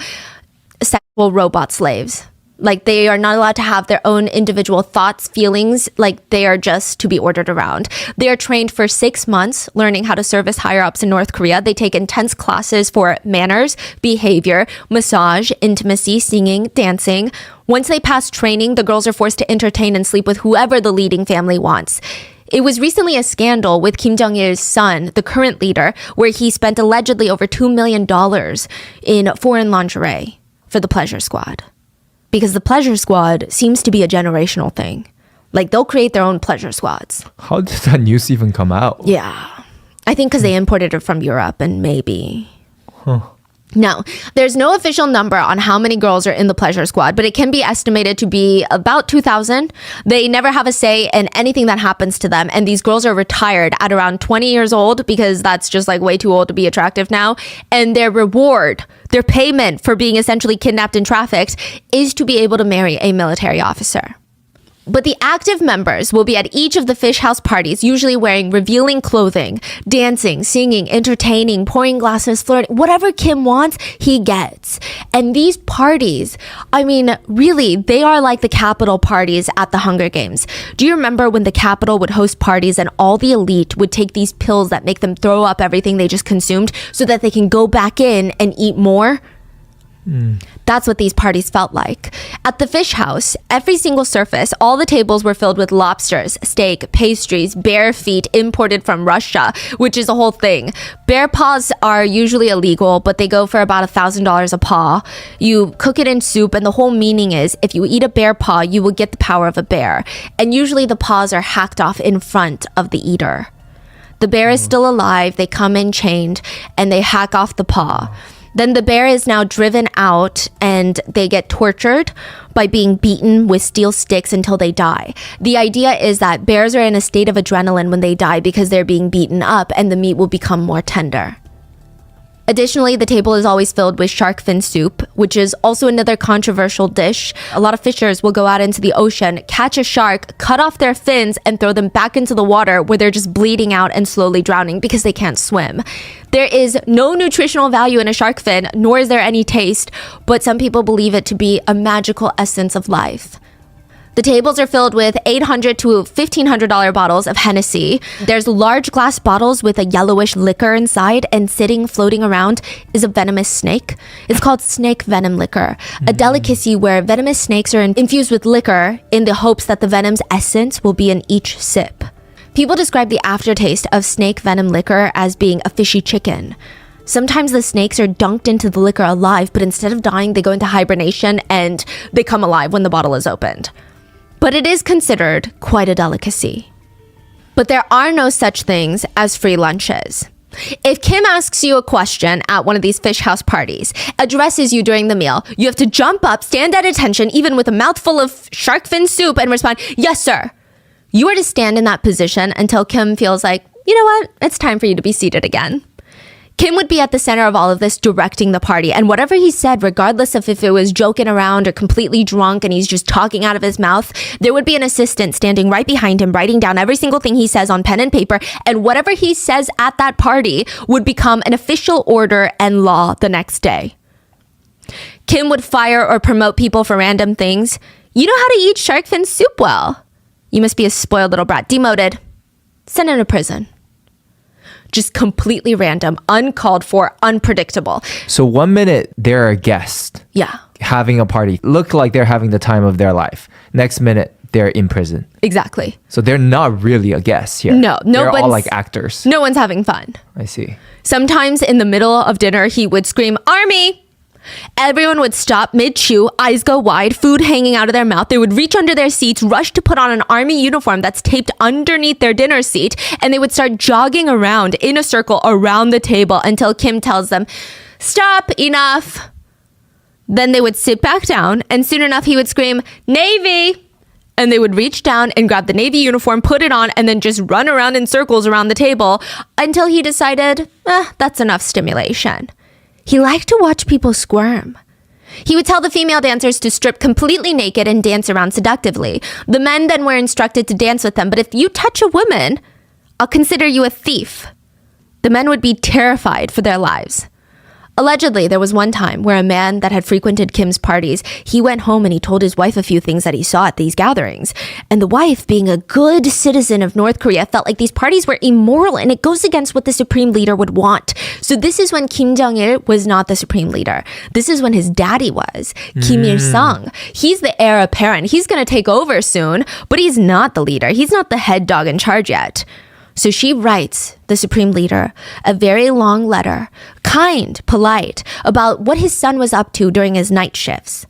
sexual robot slaves. Like, they are not allowed to have their own individual thoughts, feelings. Like, they are just to be ordered around. They are trained for 6 months, learning how to service higher-ups in North Korea. They take intense classes for manners, behavior, massage, intimacy, singing, dancing. Once they pass training, the girls are forced to entertain and sleep with whoever the leading family wants. It was recently a scandal with Kim Jong Il's son, the current leader, where he spent allegedly over $2 million in foreign lingerie for the pleasure squad. Because the pleasure squad seems to be a generational thing. Like, they'll create their own pleasure squads. How did that news even come out? Yeah. I think because they imported it from Europe, and maybe. No, there's no official number on how many girls are in the pleasure squad, but it can be estimated to be about 2,000. They never have a say in anything that happens to them. And these girls are retired at around 20 years old, because that's just like way too old to be attractive now. And their reward, their payment for being essentially kidnapped and trafficked, is to be able to marry a military officer. But the active members will be at each of the fish house parties, usually wearing revealing clothing, dancing, singing, entertaining, pouring glasses, flirting. Whatever Kim wants, he gets. And these parties, I mean, really, they are like the Capitol parties at the Hunger Games. Do you remember when the Capitol would host parties and all the elite would take these pills that make them throw up everything they just consumed so that they can go back in and eat more? That's what these parties felt like. At the fish house, every single surface, all the tables were filled with lobsters, steak, pastries, bear feet imported from Russia, which is a whole thing. Bear paws are usually illegal, but they go for about $1,000 a paw. You cook it in soup, and the whole meaning is if you eat a bear paw, you will get the power of a bear. And usually the paws are hacked off in front of the eater. The bear is still alive, they come in chained, and they hack off the paw. Then the bear is now driven out, and they get tortured by being beaten with steel sticks until they die. The idea is that bears are in a state of adrenaline when they die because they're being beaten up, and the meat will become more tender. Additionally, the table is always filled with shark fin soup, which is also another controversial dish. A lot of fishers will go out into the ocean, catch a shark, cut off their fins, and throw them back into the water where they're just bleeding out and slowly drowning because they can't swim. There is no nutritional value in a shark fin, nor is there any taste, but some people believe it to be a magical essence of life. The tables are filled with $800 to $1,500 bottles of Hennessy. There's large glass bottles with a yellowish liquor inside, and floating around is a venomous snake. It's called snake venom liquor, a delicacy where venomous snakes are infused with liquor in the hopes that the venom's essence will be in each sip. People describe the aftertaste of snake venom liquor as being a fishy chicken. Sometimes the snakes are dunked into the liquor alive, but instead of dying, they go into hibernation and they come alive when the bottle is opened. But it is considered quite a delicacy. But there are no such things as free lunches. If Kim asks you a question at one of these fish house parties, addresses you during the meal, you have to jump up, stand at attention, even with a mouthful of shark fin soup, and respond, "Yes, sir." You are to stand in that position until Kim feels like, you know what, it's time for you to be seated again. Kim would be at the center of all of this, directing the party, and whatever he said, regardless of if it was joking around or completely drunk and he's just talking out of his mouth, there would be an assistant standing right behind him, writing down every single thing he says on pen and paper, and whatever he says at that party would become an official order and law the next day. Kim would fire or promote people for random things. You know how to eat shark fin soup well. You must be a spoiled little brat. Demoted. Sent into prison. Just completely random, uncalled for, unpredictable. So 1 minute, they're a guest. Yeah. Having a party. Look like they're having the time of their life. Next minute, they're in prison. Exactly. So they're not really a guest here. No, they're all like actors. No one's having fun. I see. Sometimes in the middle of dinner, he would scream, "Army!" Everyone would stop mid-chew, eyes go wide, food hanging out of their mouth. They would reach under their seats, rush to put on an army uniform that's taped underneath their dinner seat, and they would start jogging around in a circle around the table until Kim tells them, "Stop, enough." Then they would sit back down, and soon enough he would scream, "Navy!" And they would reach down and grab the Navy uniform, put it on, and then just run around in circles around the table until he decided, that's enough stimulation. He liked to watch people squirm. He would tell the female dancers to strip completely naked and dance around seductively. The men then were instructed to dance with them, but if you touch a woman, I'll consider you a thief. The men would be terrified for their lives. Allegedly, there was one time where a man that had frequented Kim's parties, he went home and he told his wife a few things that he saw at these gatherings. And the wife, being a good citizen of North Korea, felt like these parties were immoral and it goes against what the supreme leader would want. So this is when Kim Jong Il was not the supreme leader. This is when his daddy was, Kim Il-sung. He's the heir apparent. He's going to take over soon, but he's not the leader. He's not the head dog in charge yet. So she writes the supreme leader a very long letter, kind, polite, about what his son was up to during his night shifts.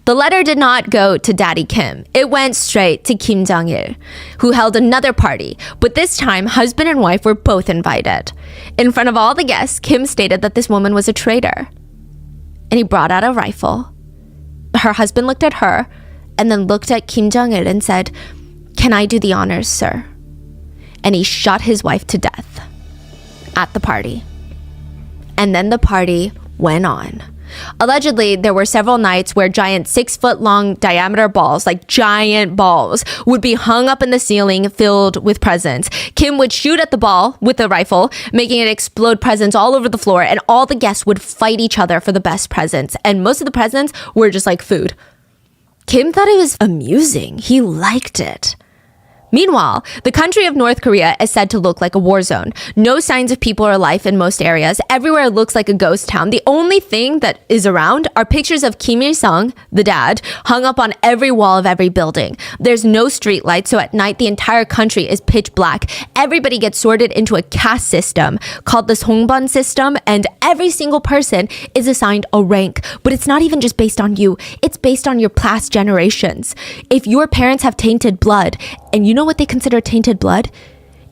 The letter did not go to Daddy Kim. It went straight to Kim Jong Il, who held another party, but this time husband and wife were both invited. In front of all the guests, Kim stated that this woman was a traitor. And he brought out a rifle. Her husband looked at her and then looked at Kim Jong Il and said, "Can I do the honors, sir?" And he shot his wife to death at the party. And then the party went on. Allegedly, there were several nights where giant 6-foot-long diameter balls, like giant balls, would be hung up in the ceiling filled with presents. Kim would shoot at the ball with a rifle, making it explode presents all over the floor, and all the guests would fight each other for the best presents. And most of the presents were just like food. Kim thought it was amusing. He liked it. Meanwhile, the country of North Korea is said to look like a war zone. No signs of people or life in most areas. Everywhere looks like a ghost town. The only thing that is around are pictures of Kim Il-sung, the dad, hung up on every wall of every building. There's no street lights, so at night the entire country is pitch black. Everybody gets sorted into a caste system called the Songbun system, and every single person is assigned a rank. But it's not even just based on you. It's based on your past generations. If your parents have tainted blood, and you know what they consider tainted blood?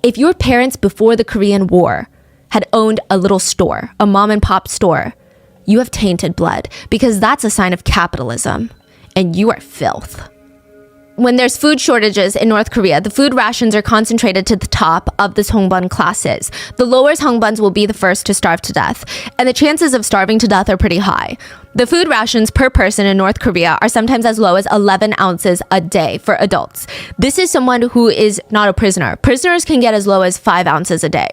If your parents before the Korean War had owned a little store, a mom and pop store, you have tainted blood because that's a sign of capitalism and you are filth. When there's food shortages in North Korea, the food rations are concentrated to the top of the Songbun classes. The lower Songbuns will be the first to starve to death, and the chances of starving to death are pretty high. The food rations per person in North Korea are sometimes as low as 11 ounces a day for adults. This is someone who is not a prisoner. Prisoners can get as low as 5 ounces a day.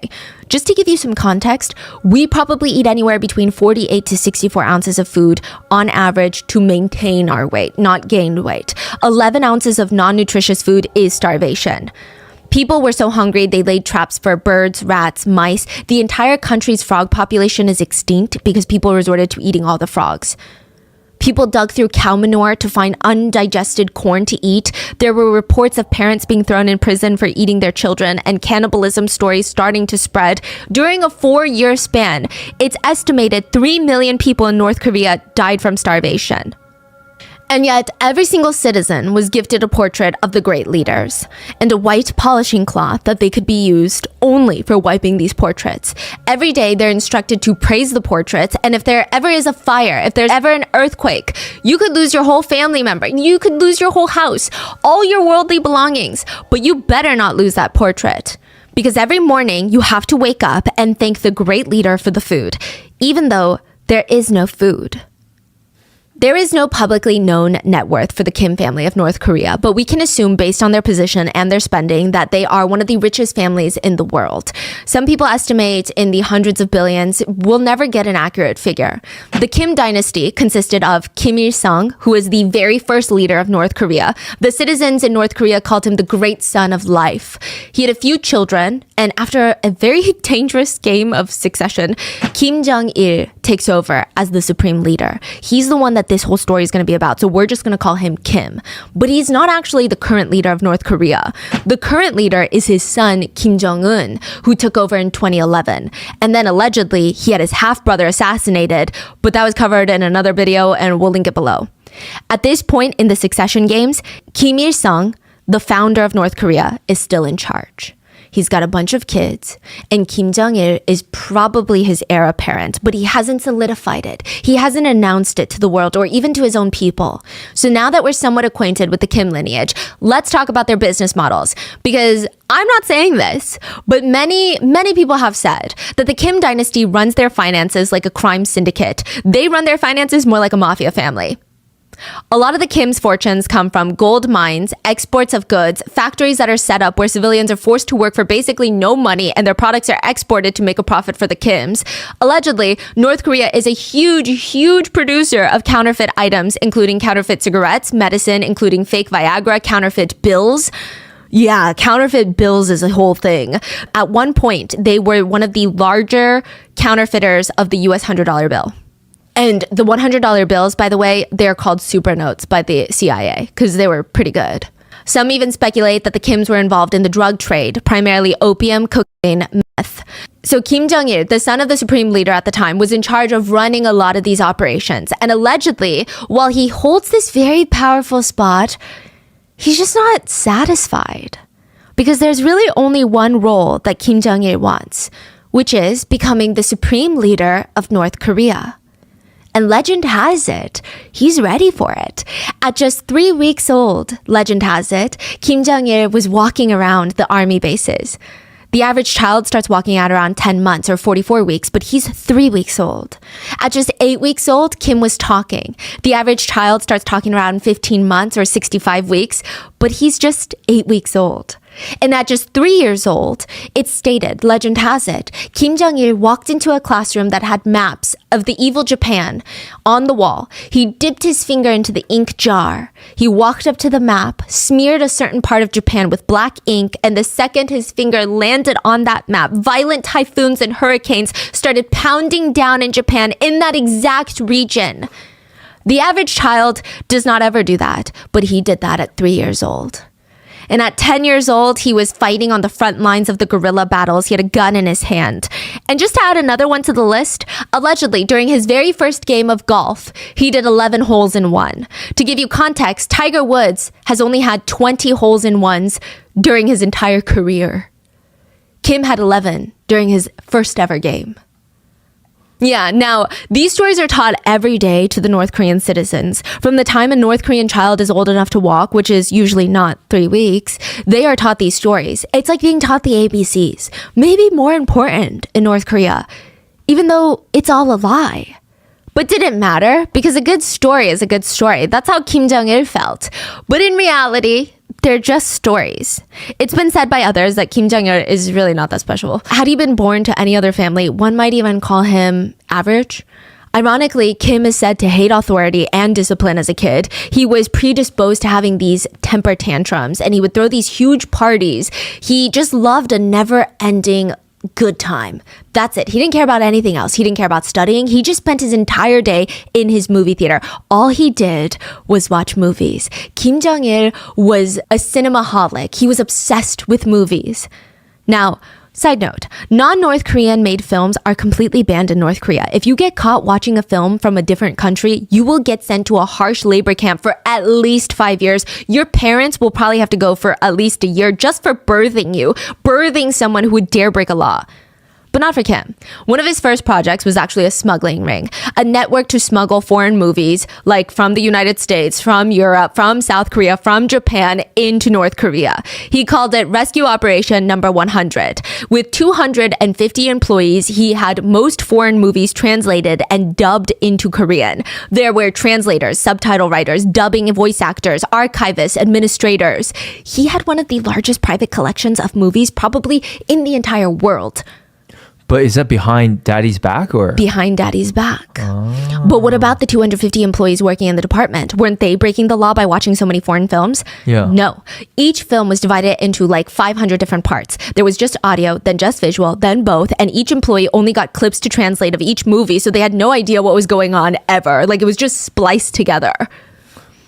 Just to give you some context, we probably eat anywhere between 48 to 64 ounces of food on average to maintain our weight, not gain weight. 11 ounces of non-nutritious food is starvation. People were so hungry, they laid traps for birds, rats, mice. The entire country's frog population is extinct because people resorted to eating all the frogs. People dug through cow manure to find undigested corn to eat. There were reports of parents being thrown in prison for eating their children and cannibalism stories starting to spread. During a 4-year span, it's estimated 3 million people in North Korea died from starvation. And yet, every single citizen was gifted a portrait of the great leaders and a white polishing cloth that they could be used only for wiping these portraits. Every day, they're instructed to praise the portraits, and if there ever is a fire, if there's ever an earthquake, you could lose your whole family member, you could lose your whole house, all your worldly belongings, but you better not lose that portrait. Because every morning, you have to wake up and thank the great leader for the food, even though there is no food. There is no publicly known net worth for the Kim family of North Korea, but we can assume based on their position and their spending that they are one of the richest families in the world. Some people estimate in the hundreds of billions. We'll never get an accurate figure. The Kim dynasty consisted of Kim Il-sung, who was the very first leader of North Korea. The citizens in North Korea called him the great son of life. He had a few children, and after a very dangerous game of succession, Kim Jong Il takes over as the supreme leader. He's the one that this whole story is going to be about. So we're just going to call him Kim. But he's not actually the current leader of North Korea. The current leader is his son, Kim Jong Un, who took over in 2011. And then allegedly, he had his half-brother assassinated, but that was covered in another video, and we'll link it below. At this point in the succession games, Kim Il-sung, the founder of North Korea, is still in charge. He's got a bunch of kids, and Kim Jong Il is probably his heir apparent, but he hasn't solidified it. He hasn't announced it to the world or even to his own people. So now that we're somewhat acquainted with the Kim lineage, let's talk about their business models. Because I'm not saying this, but many people have said that the Kim dynasty runs their finances like a crime syndicate. They run their finances more like a mafia family. A lot of the Kim's fortunes come from gold mines, exports of goods, factories that are set up where civilians are forced to work for basically no money and their products are exported to make a profit for the Kims. Allegedly, North Korea is a huge producer of counterfeit items, including counterfeit cigarettes, medicine, including fake Viagra, counterfeit bills. Yeah, counterfeit bills is a whole thing. At one point, they were one of the larger counterfeiters of the US $100 bill. And the $100 bills, by the way, they're called super notes by the CIA because they were pretty good. Some even speculate that the Kims were involved in the drug trade, primarily opium, cocaine, meth. So Kim Jong Il, the son of the supreme leader at the time, was in charge of running a lot of these operations. And allegedly, while he holds this very powerful spot, he's just not satisfied. Because there's really only one role that Kim Jong Il wants, which is becoming the supreme leader of North Korea. And legend has it, he's ready for it. At just 3 weeks old, legend has it, Kim Jong Il was walking around the army bases. The average child starts walking out around 10 months or 44 weeks, but he's 3 weeks old. At just 8 weeks old, Kim was talking. The average child starts talking around 15 months or 65 weeks, but he's just 8 weeks old. And at just 3 years old, it's stated, legend has it, Kim Jong Il walked into a classroom that had maps of the evil Japan on the wall. He dipped his finger into the ink jar. He walked up to the map, smeared a certain part of Japan with black ink, and the second his finger landed on that map, violent typhoons and hurricanes started pounding down in Japan in that exact region. The average child does not ever do that, but he did that at 3 years old. And at 10 years old, he was fighting on the front lines of the guerrilla battles. He had a gun in his hand. And just to add another one to the list, allegedly, during his very first game of golf, he did 11 holes in one. To give you context, Tiger Woods has only had 20 holes in ones during his entire career. Kim had 11 during his first ever game. Yeah, now, these stories are taught every day to the North Korean citizens. From the time a North Korean child is old enough to walk, which is usually not 3 weeks, they are taught these stories. It's like being taught the ABCs. Maybe more important in North Korea, even though it's all a lie. But didn't matter, because a good story is a good story. That's how Kim Jong Il felt. But in reality, they're just stories. It's been said by others that Kim Jong Il is really not that special. Had he been born to any other family, one might even call him average. Ironically, Kim is said to hate authority and discipline as a kid. He was predisposed to having these temper tantrums, and he would throw these huge parties. He just loved a never-ending good time. That's it. He didn't care about anything else. He didn't care about studying. He just spent his entire day in his movie theater. All he did was watch movies. Kim Jong Il was a cinemaholic. He was obsessed with movies. Now, side note, non-North Korean made films are completely banned in North Korea. If you get caught watching a film from a different country, you will get sent to a harsh labor camp for at least 5 years. Your parents will probably have to go for at least a year just for birthing someone who would dare break a law. But not for Kim. One of his first projects was actually a smuggling ring, a network to smuggle foreign movies, like from the United States, from Europe, from South Korea, from Japan, into North Korea. He called it Rescue Operation Number 100. With 250 employees, he had most foreign movies translated and dubbed into Korean. There were translators, subtitle writers, dubbing voice actors, archivists, administrators. He had one of the largest private collections of movies probably in the entire world. But is that behind daddy's back or? Behind daddy's back. But what about the 250 employees working in the department? Weren't they breaking the law by watching so many foreign films? Yeah. No. Each film was divided into like 500 different parts. There was just audio, then just visual, then both, and each employee only got clips to translate of each movie, so they had no idea what was going on ever. Like, it was just spliced together.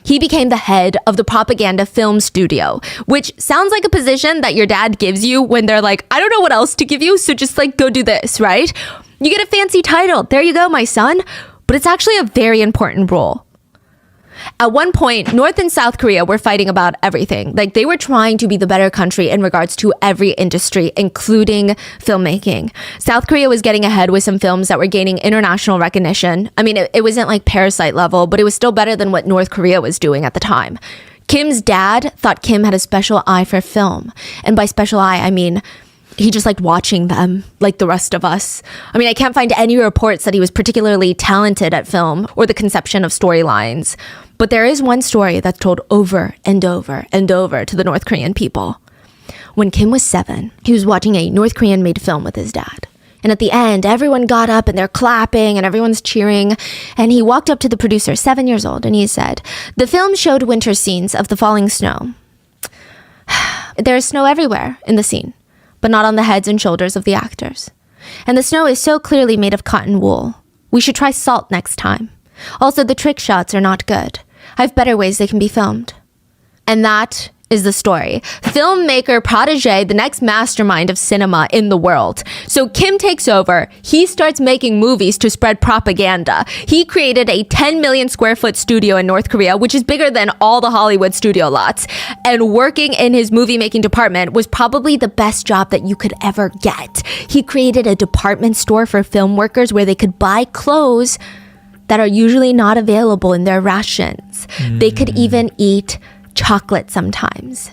He became the head of the propaganda film studio, which sounds like a position that your dad gives you when they're like, I don't know what else to give you, so just like go do this, right? You get a fancy title. There you go, my son. But it's actually a very important role. At one point, North and South Korea were fighting about everything. Like, they were trying to be the better country in regards to every industry, including filmmaking. South Korea was getting ahead with some films that were gaining international recognition. I mean, it wasn't like Parasite level, but it was still better than what North Korea was doing at the time. Kim's dad thought Kim had a special eye for film. And by special eye, I mean he just liked watching them like the rest of us. I mean, I can't find any reports that he was particularly talented at film or the conception of storylines. But there is one story that's told over and over and over to the North Korean people. When Kim was 7, he was watching a North Korean made film with his dad. And at the end, everyone got up and they're clapping and everyone's cheering. And he walked up to the producer, 7 years old, and he said, the film showed winter scenes of the falling snow. There is snow everywhere in the scene, but not on the heads and shoulders of the actors. And the snow is so clearly made of cotton wool. We should try salt next time. Also, the trick shots are not good. I have better ways they can be filmed. And that is the story. Filmmaker protege, the next mastermind of cinema in the world. So Kim takes over. He starts making movies to spread propaganda. He created a 10 million square foot studio in North Korea, which is bigger than all the Hollywood studio lots. And working in his movie making department was probably the best job that you could ever get. He created a department store for film workers where they could buy clothes that are usually not available in their rations. They could even eat chocolate sometimes.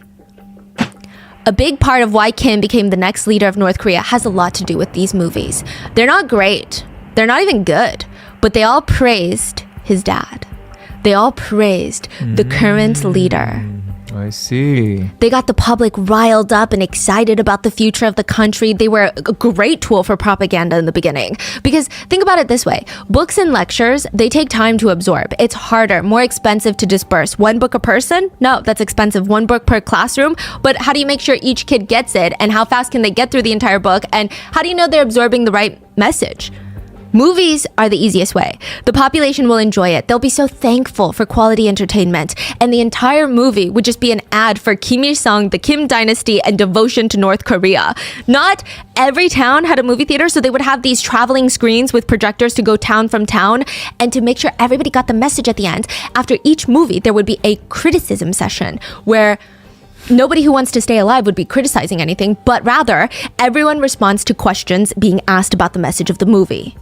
A big part of why Kim became the next leader of North Korea has a lot to do with these movies. They're not great. They're not even good. But they all praised his dad. They all praised the current leader. I see. They got the public riled up and excited about the future of the country. They were a great tool for propaganda in the beginning. Because think about it this way. Books and lectures, they take time to absorb. It's harder, more expensive to disperse. One book a person? No, that's expensive. One book per classroom. But how do you make sure each kid gets it? And how fast can they get through the entire book? And how do you know they're absorbing the right message? Movies are the easiest way. The population will enjoy it. They'll be so thankful for quality entertainment. And the entire movie would just be an ad for Kim Il-sung, the Kim dynasty, and devotion to North Korea. Not every town had a movie theater, so they would have these traveling screens with projectors to go town from town. And to make sure everybody got the message at the end, after each movie, there would be a criticism session where nobody who wants to stay alive would be criticizing anything, but rather everyone responds to questions being asked about the message of the movie.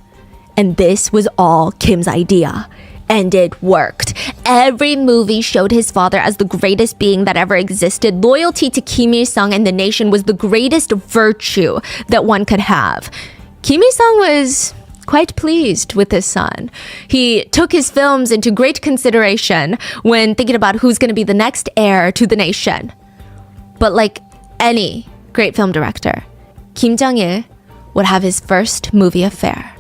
And this was all Kim's idea. And it worked. Every movie showed his father as the greatest being that ever existed. Loyalty to Kim Il-sung and the nation was the greatest virtue that one could have. Kim Il-sung was quite pleased with his son. He took his films into great consideration when thinking about who's going to be the next heir to the nation. But like any great film director, Kim Jong Il would have his first movie affair.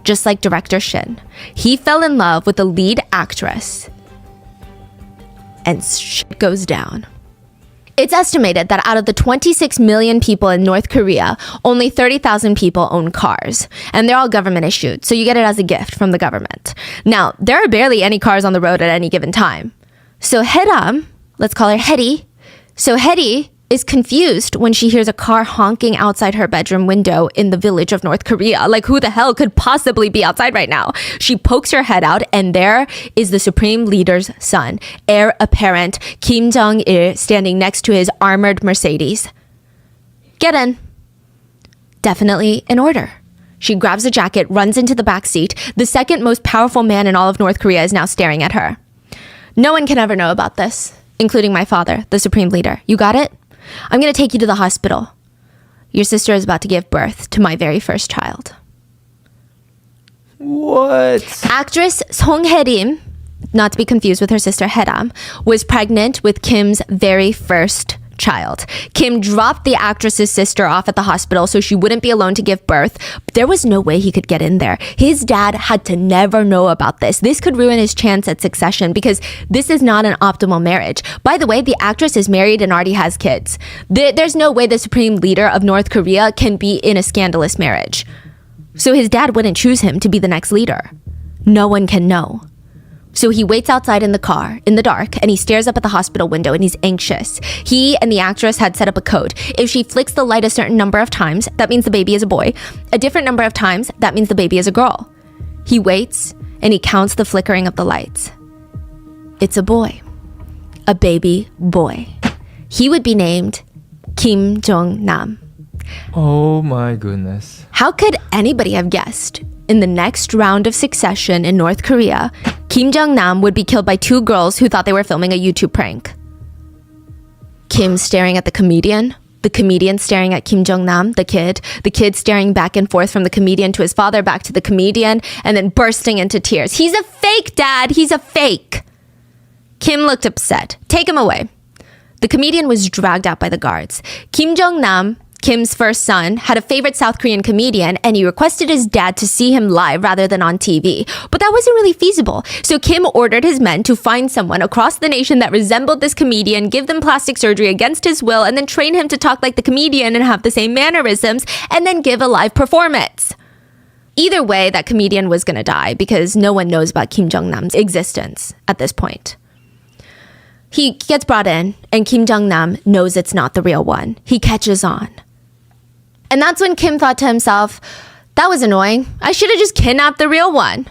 Just like director Shin, he fell in love with the lead actress. And shit goes down. It's estimated that out of the 26 million people in North Korea, only 30,000 people own cars. And they're all government issued, so you get it as a gift from the government. Now, there are barely any cars on the road at any given time. So Haeram, let's call her Hedy. So Hedy is confused when she hears a car honking outside her bedroom window in the village of North Korea. Like, who the hell could possibly be outside right now? She pokes her head out, and there is the supreme leader's son, heir apparent Kim Jong Il, standing next to his armored Mercedes. Get in. Definitely in order. She grabs a jacket, runs into the back seat. The second most powerful man in all of North Korea is now staring at her. No one can ever know about this, including my father, the supreme leader. You got it? I'm going to take you to the hospital. Your sister is about to give birth to my very first child. What? Actress Song Hae-rim, not to be confused with her sister Haeram, was pregnant with Kim's very first child. Kim dropped the actress's sister off at the hospital so she wouldn't be alone to give birth. There was no way he could get in there. His dad had to never know about this. This could ruin his chance at succession because this is not an optimal marriage. By the way, the actress is married and already has kids. There's no way the supreme leader of North Korea can be in a scandalous marriage. So his dad wouldn't choose him to be the next leader. No one can know. So he waits outside in the car, in the dark, and he stares up at the hospital window and he's anxious. He and the actress had set up a code. If she flicks the light a certain number of times, that means the baby is a boy. A different number of times, that means the baby is a girl. He waits and he counts the flickering of the lights. It's a boy. A baby boy. He would be named Kim Jong Nam. Oh my goodness. How could anybody have guessed? In the next round of succession in North Korea, Kim Jong-nam would be killed by two girls who thought they were filming a YouTube prank. Kim staring at the comedian staring at Kim Jong-nam, the kid staring back and forth from the comedian to his father, back to the comedian, and then bursting into tears. He's a fake, Dad! He's a fake! Kim looked upset. Take him away. The comedian was dragged out by the guards. Kim Jong-nam, Kim's first son, had a favorite South Korean comedian and he requested his dad to see him live rather than on TV. But that wasn't really feasible. So Kim ordered his men to find someone across the nation that resembled this comedian, give them plastic surgery against his will, and then train him to talk like the comedian and have the same mannerisms, and then give a live performance. Either way, that comedian was going to die because no one knows about Kim Jong-nam's existence at this point. He gets brought in and Kim Jong-nam knows it's not the real one. He catches on. And that's when Kim thought to himself, that was annoying. I should have just kidnapped the real one.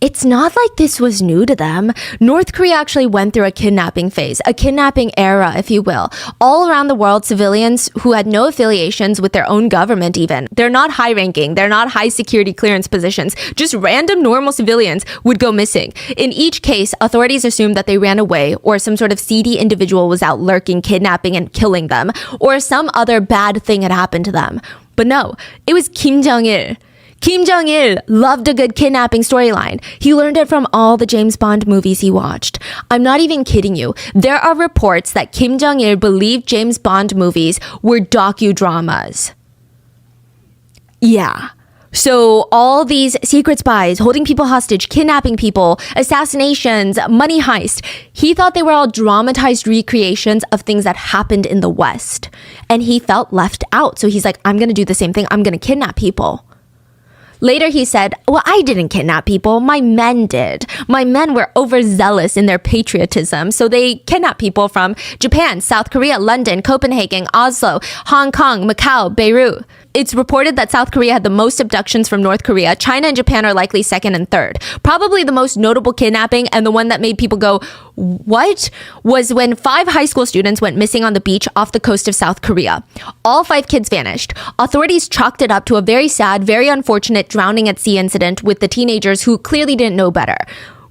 It's not like this was new to them. North Korea actually went through a kidnapping phase, a kidnapping era, if you will. All around the world, civilians who had no affiliations with their own government even, they're not high-ranking, they're not high-security clearance positions, just random normal civilians would go missing. In each case, authorities assumed that they ran away or some sort of seedy individual was out lurking, kidnapping and killing them, or some other bad thing had happened to them. But no, it was Kim Jong Il. Kim Jong Il loved a good kidnapping storyline. He learned it from all the James Bond movies he watched. I'm not even kidding you. There are reports that Kim Jong Il believed James Bond movies were docudramas. Yeah. So all these secret spies, holding people hostage, kidnapping people, assassinations, money heist, he thought they were all dramatized recreations of things that happened in the West. And he felt left out. So he's like, I'm going to do the same thing. I'm going to kidnap people. Later, he said, well, I didn't kidnap people. My men did. My men were overzealous in their patriotism. So they kidnapped people from Japan, South Korea, London, Copenhagen, Oslo, Hong Kong, Macau, Beirut. It's reported that South Korea had the most abductions from North Korea. China and Japan are likely second and third. Probably the most notable kidnapping and the one that made people go, what? Was when 5 high school students went missing on the beach off the coast of South Korea. All 5 kids vanished. Authorities chalked it up to a very sad, very unfortunate drowning at sea incident with the teenagers who clearly didn't know better,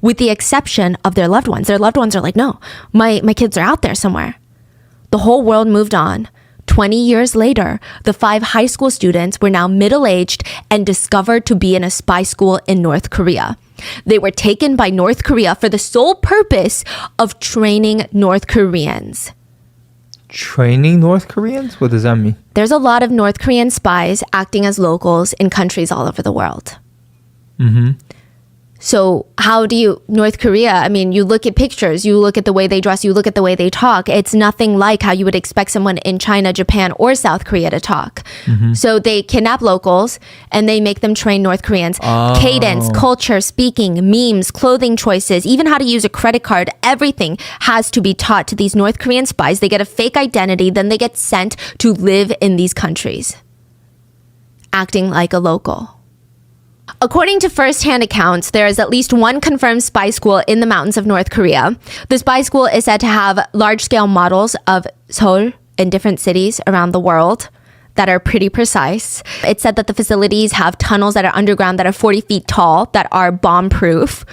with the exception of their loved ones. Their loved ones are like, no, my kids are out there somewhere. The whole world moved on. 20 years later, the 5 high school students were now middle-aged and discovered to be in a spy school in North Korea. They were taken by North Korea for the sole purpose of training North Koreans. Training North Koreans? What does that mean? There's a lot of North Korean spies acting as locals in countries all over the world. Mm-hmm. So how do you, North Korea, I mean, you look at pictures, you look at the way they dress, you look at the way they talk. It's nothing like how you would expect someone in China, Japan, or South Korea to talk. Mm-hmm. So they kidnap locals and they make them train North Koreans. Oh. Cadence, culture, speaking, memes, clothing choices, even how to use a credit card, everything has to be taught to these North Korean spies. They get a fake identity, then they get sent to live in these countries, acting like a local. According to first-hand accounts, there is at least one confirmed spy school in the mountains of North Korea. The spy school is said to have large-scale models of Seoul in different cities around the world that are pretty precise. It's said that the facilities have tunnels that are underground that are 40 feet tall, that are bomb-proof.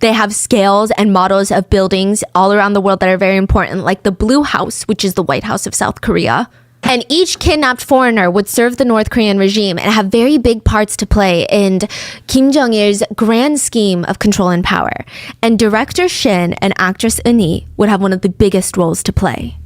They have scales and models of buildings all around the world that are very important, like the Blue House, which is the White House of South Korea. And each kidnapped foreigner would serve the North Korean regime and have very big parts to play in Kim Jong Il's grand scheme of control and power. And director Shin and actress Eun Hee would have one of the biggest roles to play.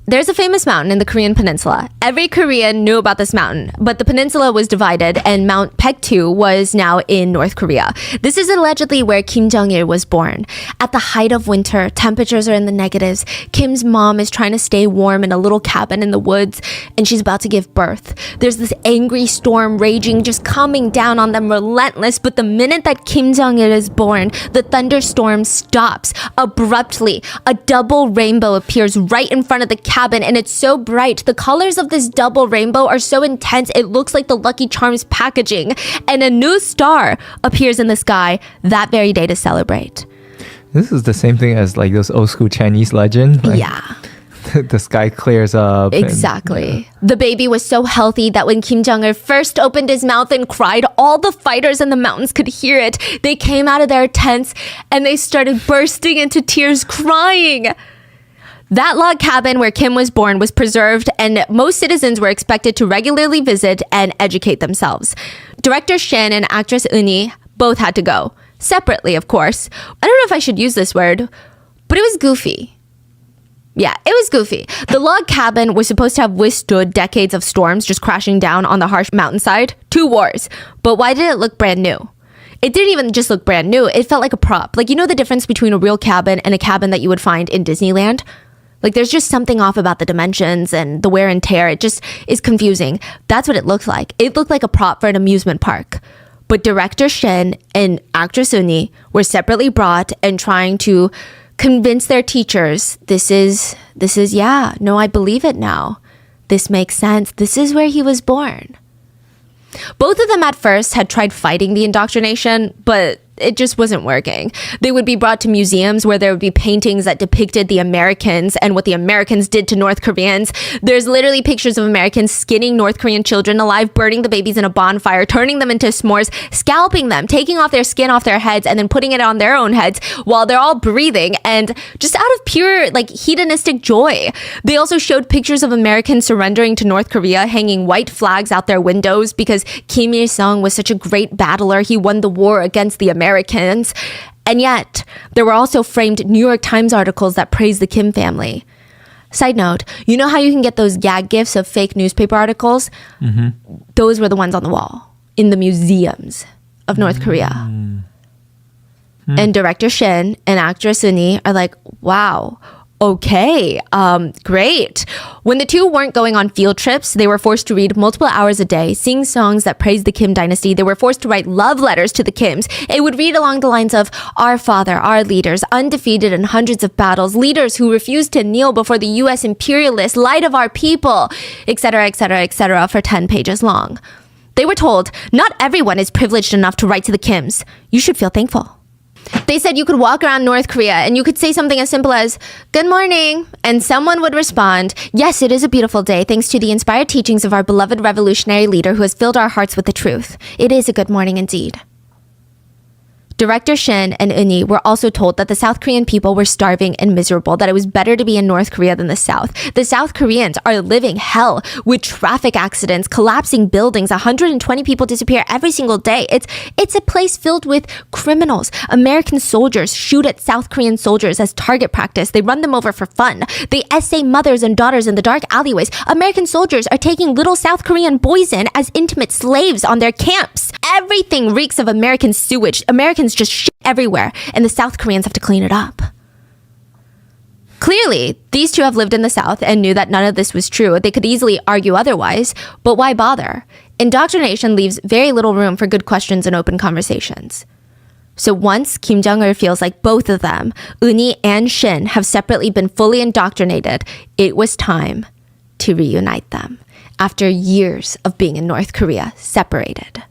There's a famous mountain in the Korean peninsula. Every Korean knew about this mountain, but the peninsula was divided and Mount Paektu was now in North Korea. This is allegedly where Kim Jong Il was born. At the height of winter, temperatures are in the negatives. Kim's mom is trying to stay warm in a little cabin in the woods, and she's about to give birth. There's this angry storm raging, just coming down on them relentless, but the minute that Kim Jong Il is born, the thunderstorm stops. Abruptly, a double rainbow appears right in front of the cabin, and it's so bright. The colors of this double rainbow are so intense, it looks like the Lucky Charms packaging. And a new star appears in the sky that very day to celebrate. This is the same thing as like those old school Chinese legend. Like, yeah. The sky clears up. Exactly. The baby was so healthy that when Kim Jong-il first opened his mouth and cried, all the fighters in the mountains could hear it. They came out of their tents and they started bursting into tears, crying. That log cabin where Kim was born was preserved, and most citizens were expected to regularly visit and educate themselves. Director Shin and actress Eun Hee both had to go. Separately, of course. I don't know if I should use this word, but it was goofy. Yeah, it was goofy. The log cabin was supposed to have withstood decades of storms just crashing down on the harsh mountainside. 2 wars. But why did it look brand new? It didn't even just look brand new. It felt like a prop. Like, you know the difference between a real cabin and a cabin that you would find in Disneyland? Like, there's just something off about the dimensions and the wear and tear. It just is confusing. That's what it looked like. It looked like a prop for an amusement park. But director Shin and actress Eun Hee were separately brought and trying to convince their teachers, I believe it now. This makes sense. This is where he was born. Both of them at first had tried fighting the indoctrination, but it just wasn't working. They would be brought to museums where there would be paintings that depicted the Americans and what the Americans did to North Koreans. There's literally pictures of Americans skinning North Korean children alive, burning the babies in a bonfire, turning them into s'mores, scalping them, taking off their skin off their heads, and then putting it on their own heads while they're all breathing, and just out of pure hedonistic joy. They also showed pictures of Americans surrendering to North Korea, hanging white flags out their windows because Kim Il-sung was such a great battler. He won the war against the Americans. And yet, there were also framed New York Times articles that praised the Kim family. Side note, you know how you can get those gag gifts of fake newspaper articles? Mm-hmm. Those were the ones on the wall in the museums of North Korea. Mm-hmm. And director Shin and actress Eun Hee are like, wow, okay, great. When the two weren't going on field trips, they were forced to read multiple hours a day, sing songs that praised the Kim dynasty. They were forced to write love letters to the Kims. It would read along the lines of, our father, our leaders, undefeated in hundreds of battles, leaders who refused to kneel before the U.S. imperialists, light of our people, etc., etc., etc., for 10 pages long. They were told, not everyone is privileged enough to write to the Kims. You should feel thankful. They said you could walk around North Korea and you could say something as simple as, good morning, and someone would respond, yes, it is a beautiful day thanks to the inspired teachings of our beloved revolutionary leader who has filled our hearts with the truth. It is a good morning indeed. Director Shin and Eun Hee were also told that the South Korean people were starving and miserable, that it was better to be in North Korea than the South. The South Koreans are living hell with traffic accidents, collapsing buildings, 120 people disappear every single day. It's a place filled with criminals. American soldiers shoot at South Korean soldiers as target practice. They run them over for fun. They essay mothers and daughters in the dark alleyways. American soldiers are taking little South Korean boys in as intimate slaves on their camps. Everything reeks of American sewage. Americans just shit everywhere, and the South Koreans have to clean it up. Clearly, these two have lived in the South and knew that none of this was true. They could easily argue otherwise, but why bother? Indoctrination leaves very little room for good questions and open conversations. So once Kim Jong-il feels like both of them, Eun Hee and Shin, have separately been fully indoctrinated, it was time to reunite them after years of being in North Korea, separated.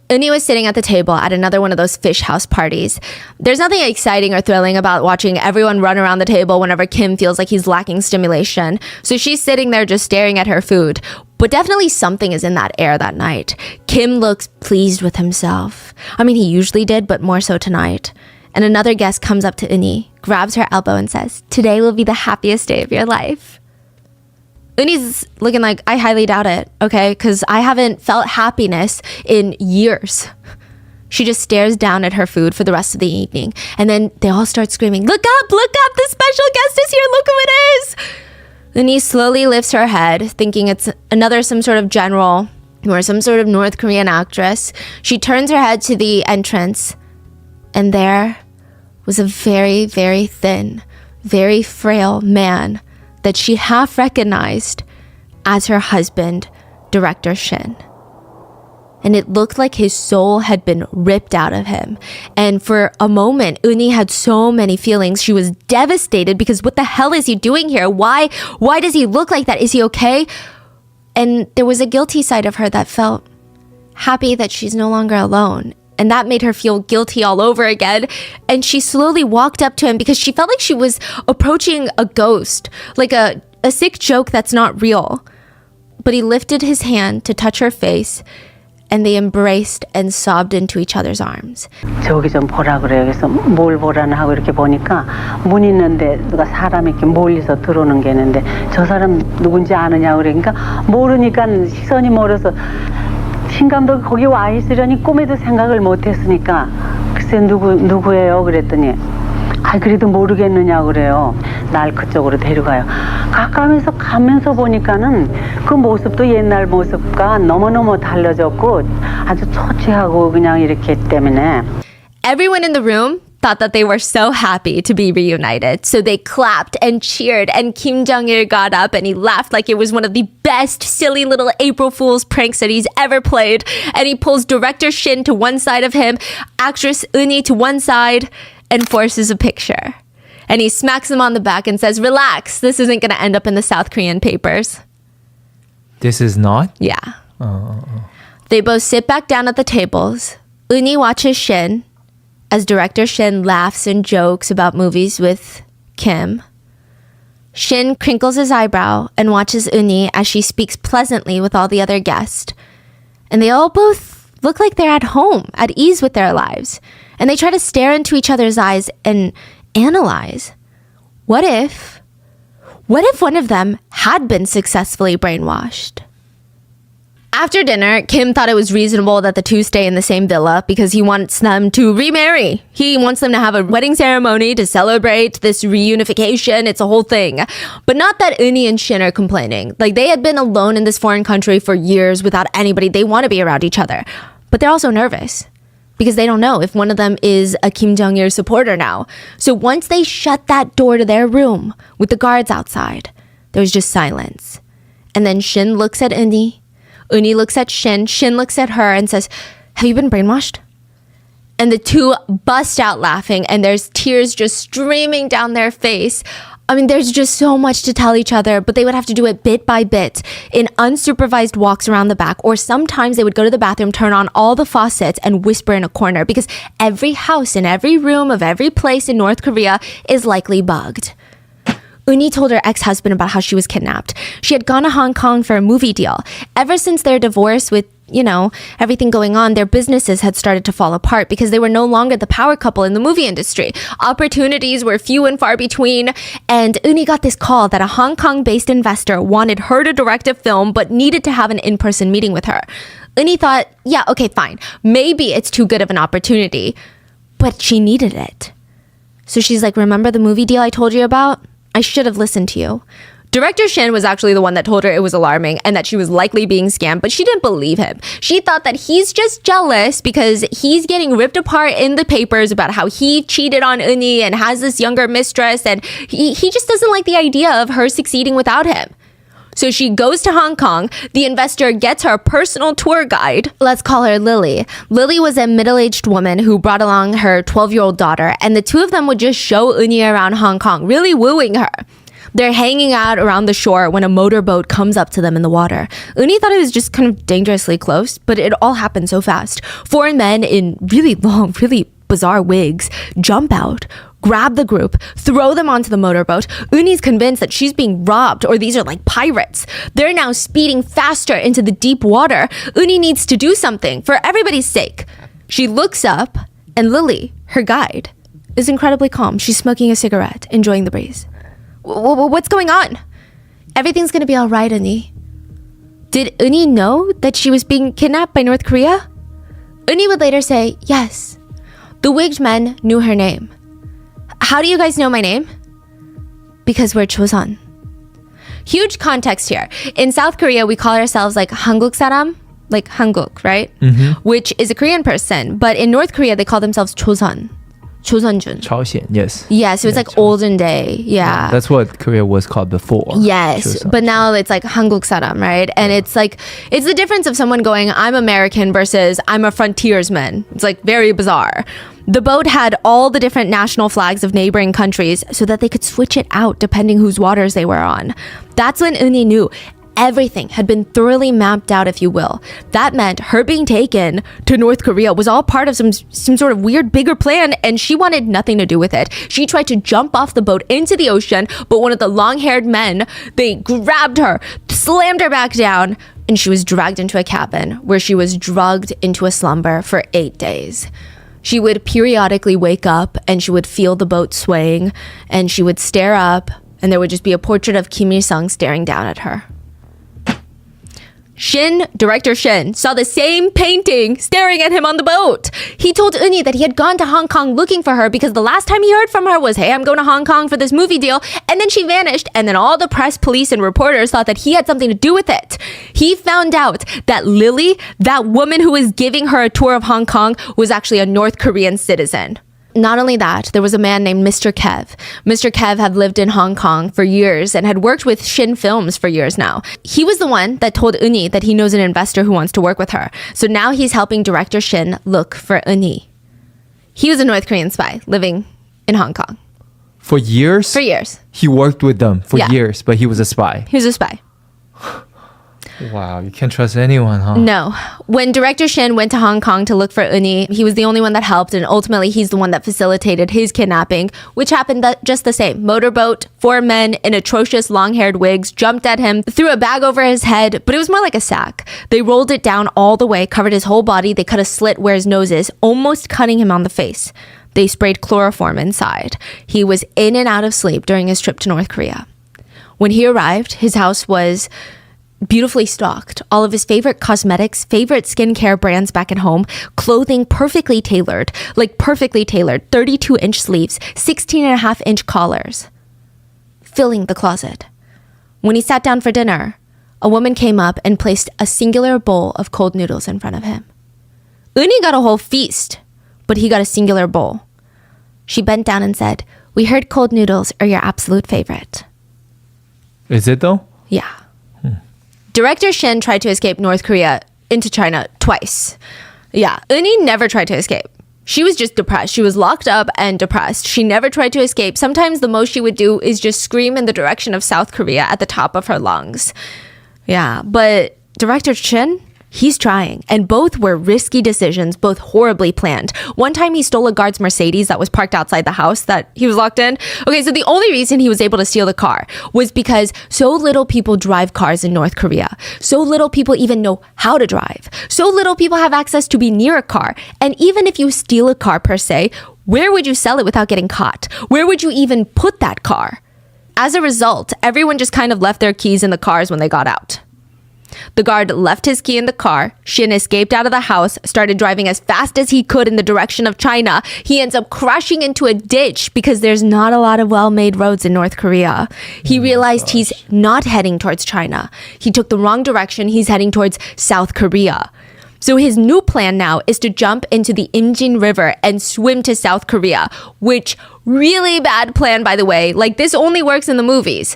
Eun Hee was sitting at the table at another one of those fish house parties. There's nothing exciting or thrilling about watching everyone run around the table whenever Kim feels like he's lacking stimulation. So she's sitting there just staring at her food. But definitely something is in that air that night. Kim looks pleased with himself. I mean, he usually did, but more so tonight. And another guest comes up to Eun Hee, grabs her elbow and says, today will be the happiest day of your life. Eun Hee's looking like, I highly doubt it, okay? Because I haven't felt happiness in years. She just stares down at her food for the rest of the evening. And then they all start screaming, look up, the special guest is here, look who it is. Eun-hee slowly lifts her head, thinking it's some sort of general or some sort of North Korean actress. She turns her head to the entrance, and there was a very, very thin, very frail man that she half recognized as her husband, Director Shin. And it looked like his soul had been ripped out of him. And for a moment, Eun-hee had so many feelings. She was devastated because what the hell is he doing here? Why does he look like that? Is he okay? And there was a guilty side of her that felt happy that she's no longer alone. And that made her feel guilty all over again. And she slowly walked up to him because she felt like she was approaching a ghost, like a sick joke that's not real. But he lifted his hand to touch her face, and they embraced and sobbed into each other's arms. 저기 좀 보라 그래요. 그래서 뭘 보라나 하고 이렇게 보니까 문 있는데 누가 사람이 이렇게 멀리서 들어오는 게 있는데 저 사람 누군지 아느냐 그러니까 모르니까 시선이 멀어서 신 감독이 거기 와 있으려니 꿈에도 생각을 못 했으니까 글쎄 누구예요 그랬더니 그래도 모르겠느냐 그래요. 날 그쪽으로 데려가요. 가면서 보니까는 그 모습도 옛날 모습과 너무너무 달라졌고 아주 초췌하고 그냥 이렇게 때문에 Everyone in the room thought that they were so happy to be reunited. So they clapped and cheered, and Kim Jong Il got up and he laughed like it was one of the best silly little April Fool's pranks that he's ever played. And he pulls director Shin to one side of him, actress Eun-hee to one side, and forces a picture. And he smacks him on the back and says, relax, this isn't going to end up in the South Korean papers. This is not? Yeah. They both sit back down at the tables. Eun-hee watches Shin as director Shin laughs and jokes about movies with Kim. Shin crinkles his eyebrow and watches Eun-hee as she speaks pleasantly with all the other guests. And they all both look like they're at home, at ease with their lives. And they try to stare into each other's eyes and analyze. What if one of them had been successfully brainwashed? After dinner, Kim thought it was reasonable that the two stay in the same villa because he wants them to remarry. He wants them to have a wedding ceremony to celebrate this reunification. It's a whole thing. But not that Eun-hee and Shin are complaining. Like, they had been alone in this foreign country for years without anybody. They want to be around each other. But they're also nervous because they don't know if one of them is a Kim Jong Il supporter now. So once they shut that door to their room with the guards outside, there's just silence. And then Shin looks at Eun-hee. Eun-hee looks at Shin. Shin looks at her and says, have you been brainwashed? And the two bust out laughing, and there's tears just streaming down their face. I mean, there's just so much to tell each other, but they would have to do it bit by bit in unsupervised walks around the back, or sometimes they would go to the bathroom, turn on all the faucets, and whisper in a corner because every house in every room of every place in North Korea is likely bugged. Eun-hee told her ex-husband about how she was kidnapped. She had gone to Hong Kong for a movie deal. Ever since their divorce with, everything going on, their businesses had started to fall apart because they were no longer the power couple in the movie industry. Opportunities were few and far between, and Eun-hee got this call that a Hong Kong-based investor wanted her to direct a film but needed to have an in-person meeting with her. Eun-hee thought, yeah, okay, fine. Maybe it's too good of an opportunity, but she needed it. So she's like, remember the movie deal I told you about? I should have listened to you. Director Shin was actually the one that told her it was alarming and that she was likely being scammed, but she didn't believe him. She thought that he's just jealous because he's getting ripped apart in the papers about how he cheated on Eun-hee and has this younger mistress, and he just doesn't like the idea of her succeeding without him. So she goes to Hong Kong. The investor gets her personal tour guide. Let's call her Lily. Lily was a middle-aged woman who brought along her 12-year-old daughter, and the two of them would just show Eun-hee around Hong Kong, really wooing her. They're hanging out around the shore when a motorboat comes up to them in the water. Eun-hee thought it was just kind of dangerously close, but it all happened so fast. Four men in really long, really bizarre wigs jump out, grab the group, throw them onto the motorboat. Eun-hee's convinced that she's being robbed, or these are like pirates. They're now speeding faster into the deep water. Eun-hee needs to do something for everybody's sake. She looks up, and Lily, her guide, is incredibly calm. She's smoking a cigarette, enjoying the breeze. What's going on? Everything's gonna be all right, Eun-hee. Did Eun-hee know that she was being kidnapped by North Korea? Eun would later say, yes, the wigged men knew her name. How do you guys know my name? Because we're Chosun. Huge context here. In South Korea, we call ourselves like 한국 사람, like Hanguk, right? Which is a Korean person. But in North Korea, they call themselves Chosun. Chosunjun. Chaoxian, yes. Yeah, so it's like olden day. Yeah. That's what Korea was called before. Yes, Chosun. but now it's like 한국 사람, right? And it's like, it's the difference of someone going, I'm American versus I'm a frontiersman. It's like very bizarre. The boat had all the different national flags of neighboring countries so that they could switch it out depending whose waters they were on. That's when Eun knew everything had been thoroughly mapped out, if you will. That meant her being taken to North Korea was all part of some sort of weird bigger plan, and she wanted nothing to do with it. She tried to jump off the boat into the ocean, but one of the long-haired men, they grabbed her, slammed her back down, and she was dragged into a cabin where she was drugged into a slumber for 8 days. She would periodically wake up and she would feel the boat swaying, and she would stare up, and there would just be a portrait of Kim Il-sung staring down at her. Director Shin, saw the same painting staring at him on the boat. He told Eun that he had gone to Hong Kong looking for her because the last time he heard from her was, hey, I'm going to Hong Kong for this movie deal. And then she vanished. And then all the press, police, and reporters thought that he had something to do with it. He found out that Lily, that woman who was giving her a tour of Hong Kong, was actually a North Korean citizen. Not only that, there was a man named Mr. Kev. Mr. Kev had lived in Hong Kong for years and had worked with Shin Films for years now. He was the one that told Eun that he knows an investor who wants to work with her. So now he's helping director Shin look for Eun. He was a North Korean spy living in Hong Kong. For years? For years. He worked with them for years, but he was a spy. He was a spy. Wow, you can't trust anyone, huh? No. When director Shin went to Hong Kong to look for Eun, he was the only one that helped, and ultimately he's the one that facilitated his kidnapping, which happened just the same. Motorboat, 4 men in atrocious long-haired wigs jumped at him, threw a bag over his head, but it was more like a sack. They rolled it down all the way, covered his whole body, they cut a slit where his nose is, almost cutting him on the face. They sprayed chloroform inside. He was in and out of sleep during his trip to North Korea. When he arrived, his house was beautifully stocked. All of his favorite cosmetics, favorite skincare brands back at home, clothing perfectly tailored, 32-inch sleeves, 16.5-inch collars, filling the closet. When he sat down for dinner, a woman came up and placed a singular bowl of cold noodles in front of him. Eun got a whole feast, but he got a singular bowl. She bent down and said, "We heard cold noodles are your absolute favorite." Is it though? Yeah. Director Shin tried to escape North Korea into China twice. Yeah, Eun never tried to escape. She was just depressed. She was locked up and depressed. She never tried to escape. Sometimes the most she would do is just scream in the direction of South Korea at the top of her lungs. Yeah, but Director Shin, he's trying. And both were risky decisions, both horribly planned. One time he stole a guard's Mercedes that was parked outside the house that he was locked in. Okay, so the only reason he was able to steal the car was because so little people drive cars in North Korea. So little people even know how to drive. So little people have access to be near a car. And even if you steal a car per se, where would you sell it without getting caught? Where would you even put that car? As a result, everyone just kind of left their keys in the cars when they got out. The guard left his key in the car. Shin escaped out of the house, started driving as fast as he could in the direction of China. He ends up crashing into a ditch because there's not a lot of well-made roads in North Korea. He realized he's not heading towards China. He took the wrong direction. He's heading towards South Korea. So his new plan now is to jump into the Imjin River and swim to South Korea, which really bad plan, by the way. This only works in the movies.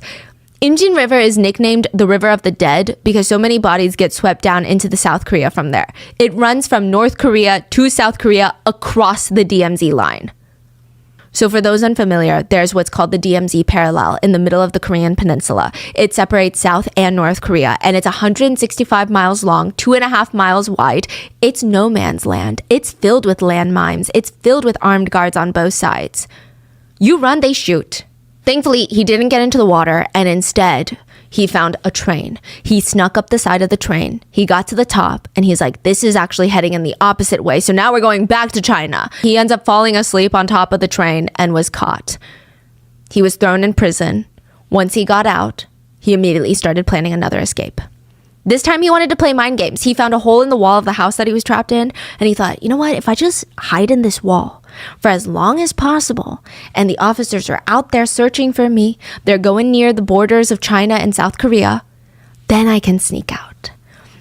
Imjin River is nicknamed the River of the Dead because so many bodies get swept down into the South Korea from there. It runs from North Korea to South Korea across the DMZ line. So for those unfamiliar, there's what's called the DMZ parallel in the middle of the Korean peninsula. It separates South and North Korea, and it's 165 miles long, 2.5 miles wide. It's no man's land. It's filled with landmines. It's filled with armed guards on both sides. You run, they shoot. Thankfully, he didn't get into the water, and instead, he found a train. He snuck up the side of the train. He got to the top, and he's like, this is actually heading in the opposite way, so now we're going back to China. He ends up falling asleep on top of the train and was caught. He was thrown in prison. Once he got out, he immediately started planning another escape. This time he wanted to play mind games. He found a hole in the wall of the house that he was trapped in, and he thought, you know what, if I just hide in this wall for as long as possible, and the officers are out there searching for me, they're going near the borders of China and South Korea, then I can sneak out.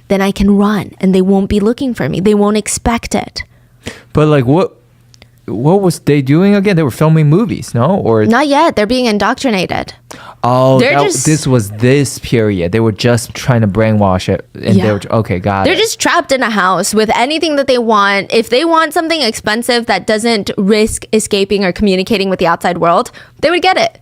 Then I can run, and they won't be looking for me. They won't expect it. But like what was they doing again? They were filming movies, no? Or Not yet. They're being indoctrinated. oh, They're just- this was this period. They were just trying to brainwash it, and they Yeah. were okay. Got They're it. just trapped in a house with anything that they want. If they want something expensive that doesn't risk escaping or communicating with the outside world, they would get it.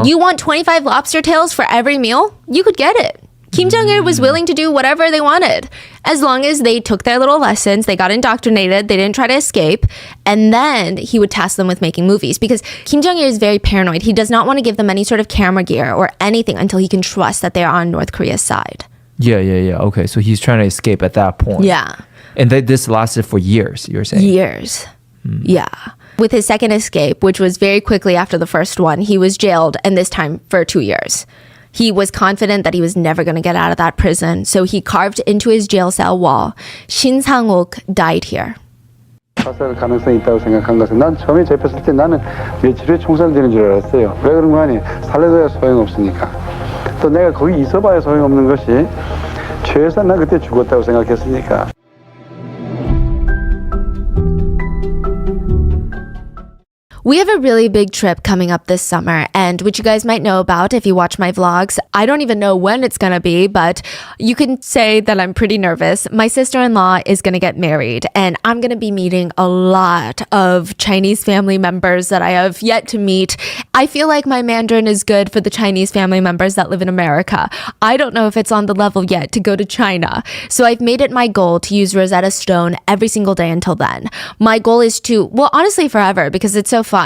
You want 25 lobster tails for every meal? You could get it. Kim Jong Il was willing to do whatever they wanted. As long as they took their little lessons, they got indoctrinated, they didn't try to escape, and then he would task them with making movies. Because Kim Jong Il is very paranoid. He does not want to give them any sort of camera gear or anything until he can trust that they are on North Korea's side. Yeah. Okay, so he's trying to escape at that point. Yeah. And this lasted for years, you're saying? Years. Yeah. With his second escape, which was very quickly after the first one, he was jailed, and this time for 2 years. He was confident that he was never going to get out of that prison, so he carved into his jail cell wall, Shin Sang-ok died here. 사살 가능성이 있다고 생각한 것은 난 처음에 잡혔을 때 나는 며칠에 총살되는 줄 알았어요. 왜 그런 거 아니? 살려둬야 소용없으니까. 또 내가 거기 있어봐야 소용없는 것이 최소한 난 그때 죽었다고 생각했으니까. We have a really big trip coming up this summer, and which you guys might know about if you watch my vlogs. I don't even know when it's gonna be, but you can say that I'm pretty nervous. My sister-in-law is gonna get married, and I'm gonna be meeting a lot of Chinese family members that I have yet to meet. I feel like my Mandarin is good for the Chinese family members that live in America. I don't know if it's on the level yet to go to China. So I've made it my goal to use Rosetta Stone every single day until then. My goal is to, well, honestly forever, because it's so fun.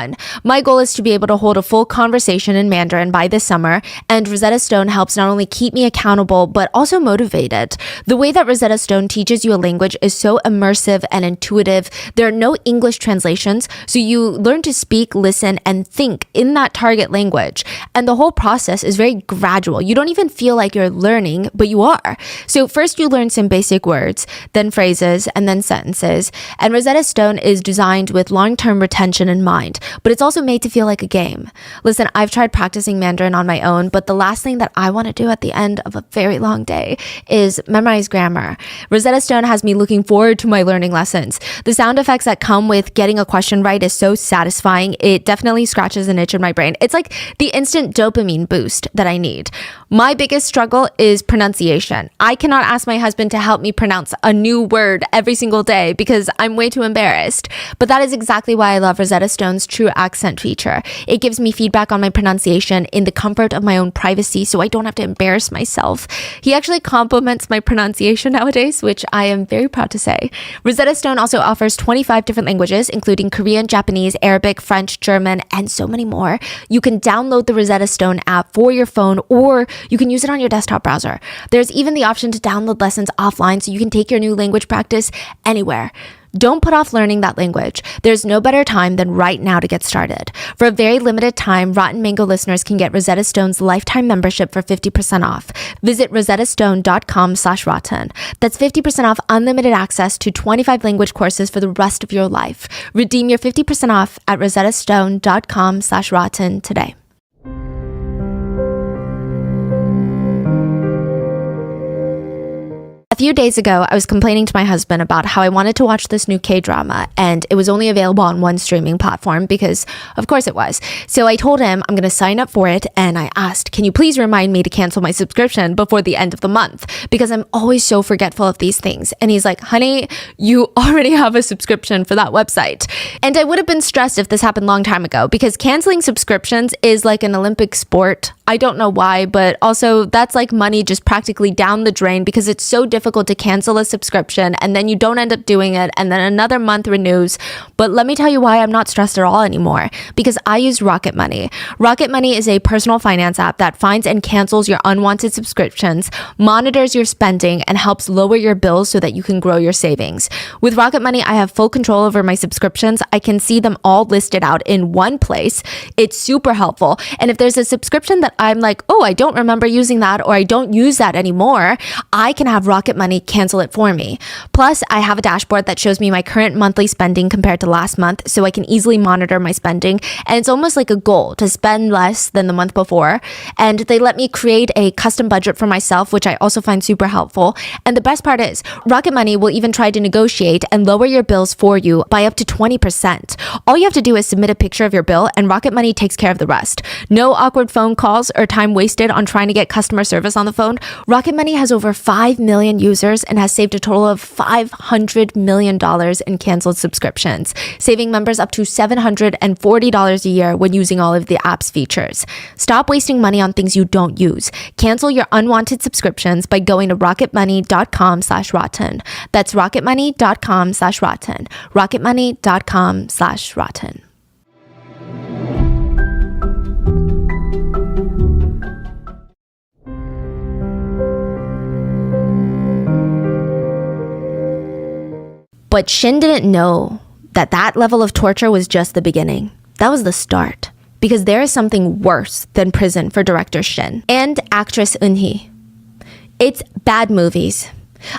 My goal is to be able to hold a full conversation in Mandarin by this summer, and Rosetta Stone helps not only keep me accountable, but also motivated. The way that Rosetta Stone teaches you a language is so immersive and intuitive. There are no English translations, so you learn to speak, listen, and think in that target language. And the whole process is very gradual. You don't even feel like you're learning, but you are. So first you learn some basic words, then phrases, and then sentences. And Rosetta Stone is designed with long-term retention in mind, but it's also made to feel like a game. Listen, I've tried practicing Mandarin on my own, but the last thing that I want to do at the end of a very long day is memorize grammar. Rosetta Stone has me looking forward to my learning lessons. The sound effects that come with getting a question right is so satisfying. It definitely scratches an itch in my brain. It's like the instant dopamine boost that I need. My biggest struggle is pronunciation. I cannot ask my husband to help me pronounce a new word every single day because I'm way too embarrassed. But that is exactly why I love Rosetta Stone's true accent feature. It gives me feedback on my pronunciation in the comfort of my own privacy, so I don't have to embarrass myself. He actually compliments my pronunciation nowadays, which I am very proud to say. Rosetta Stone also offers 25 different languages, including Korean, Japanese, Arabic, French, German, and so many more. You can download the Rosetta Stone app for your phone, or you can use it on your desktop browser. There's even the option to download lessons offline, so you can take your new language practice anywhere. Don't put off learning that language. There's no better time than right now to get started. For a very limited time, Rotten Mango listeners can get Rosetta Stone's lifetime membership for 50% off. Visit rosettastone.com/rotten. That's 50% off unlimited access to 25 language courses for the rest of your life. Redeem your 50% off at rosettastone.com/rotten today. A few days ago, I was complaining to my husband about how I wanted to watch this new K-drama, and it was only available on one streaming platform because, of course, it was. So I told him I'm going to sign up for it, and I asked, can you please remind me to cancel my subscription before the end of the month? Because I'm always so forgetful of these things. And he's like, honey, you already have a subscription for that website. And I would have been stressed if this happened a long time ago, because canceling subscriptions is like an Olympic sport. I don't know why, but also that's like money just practically down the drain because it's so difficult to cancel a subscription and then you don't end up doing it and then another month renews. But let me tell you why I'm not stressed at all anymore, because I use Rocket Money. Rocket Money is a personal finance app that finds and cancels your unwanted subscriptions, monitors your spending, and helps lower your bills so that you can grow your savings. With Rocket Money, I have full control over my subscriptions. I can see them all listed out in one place. It's super helpful. And if there's a subscription that I'm like, oh, I don't remember using that, or I don't use that anymore, I can have Rocket Money cancel it for me. Plus, I have a dashboard that shows me my current monthly spending compared to last month, so I can easily monitor my spending. And it's almost like a goal to spend less than the month before. And they let me create a custom budget for myself, which I also find super helpful. And the best part is, Rocket Money will even try to negotiate and lower your bills for you by up to 20%. All you have to do is submit a picture of your bill, and Rocket Money takes care of the rest. No awkward phone calls or time wasted on trying to get customer service on the phone. Rocket Money has over 5 million users and has saved a total of $500 million in canceled subscriptions, saving members up to $740 a year when using all of the app's features. Stop wasting money on things you don't use. Cancel your unwanted subscriptions by going to rocketmoney.com/rotten. That's rocketmoney.com/rotten. rocketmoney.com/rotten. But Shin didn't know that that level of torture was just the beginning. That was the start. Because there is something worse than prison for director Shin and actress Eun Hee. It's bad movies.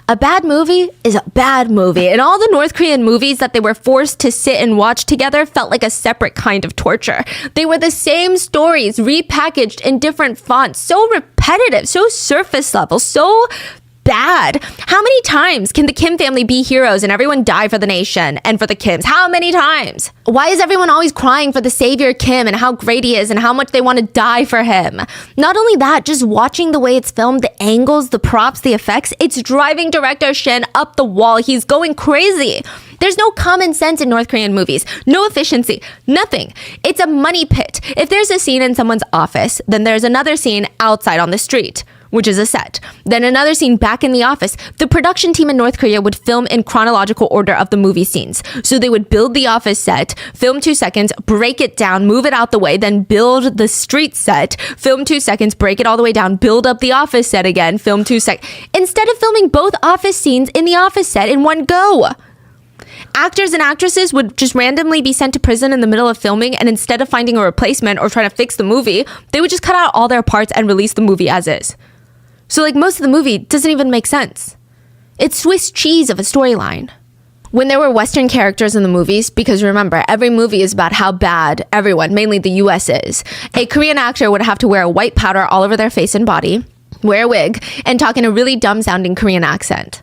A bad movie is a bad movie, and all the North Korean movies that they were forced to sit and watch together felt like a separate kind of torture. They were the same stories, repackaged in different fonts, so repetitive, so surface level, so bad. How many times can the Kim family be heroes and everyone die for the nation and for the Kims? How many times? Why is everyone always crying for the savior Kim and how great he is and how much they want to die for him? Not only that, just watching the way it's filmed, the angles, the props, the effects, it's driving director Shin up the wall. He's going crazy. There's no common sense in North Korean movies. No efficiency. Nothing. It's a money pit. If there's a scene in someone's office, then there's another scene outside on the street, which is a set. Then another scene back in the office. The production team in North Korea would film in chronological order of the movie scenes. So they would build the office set, film 2 seconds, break it down, move it out the way, then build the street set, film 2 seconds, break it all the way down, build up the office set again, film 2 seconds. Instead of filming both office scenes in the office set in one go. Actors and actresses would just randomly be sent to prison in the middle of filming, and instead of finding a replacement or trying to fix the movie, they would just cut out all their parts and release the movie as is. So like most of the movie doesn't even make sense. It's Swiss cheese of a storyline. When there were Western characters in the movies, because remember, every movie is about how bad everyone, mainly the US is, a Korean actor would have to wear a white powder all over their face and body, wear a wig, and talk in a really dumb sounding Korean accent.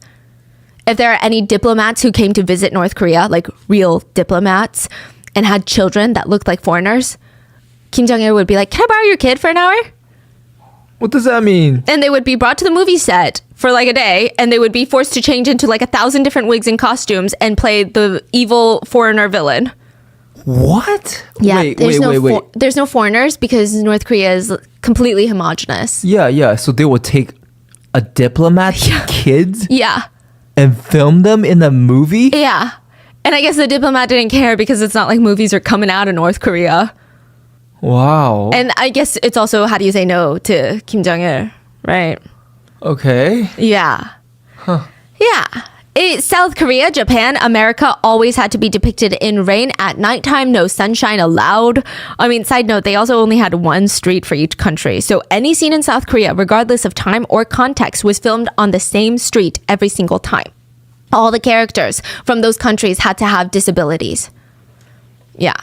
If there are any diplomats who came to visit North Korea, like real diplomats, and had children that looked like foreigners, Kim Jong Il would be like, "Can I borrow your kid for an hour?" What does that mean? And they would be brought to the movie set for like a day, and they would be forced to change into like 1,000 different wigs and costumes and play the evil foreigner villain. What? Yeah, wait. There's no foreigners because North Korea is completely homogenous. Yeah. So they would take a diplomat's kids Yeah. and film them in a movie? Yeah. And I guess the diplomat didn't care because it's not like movies are coming out of North Korea. Wow. And I guess it's also, how do you say no to Kim Jong Il, right? Okay. Yeah. Yeah. South Korea, Japan, America always had to be depicted in rain at nighttime, no sunshine allowed. I mean, side note, they also only had one street for each country. So any scene in South Korea, regardless of time or context, was filmed on the same street every single time. All the characters from those countries had to have disabilities. Yeah.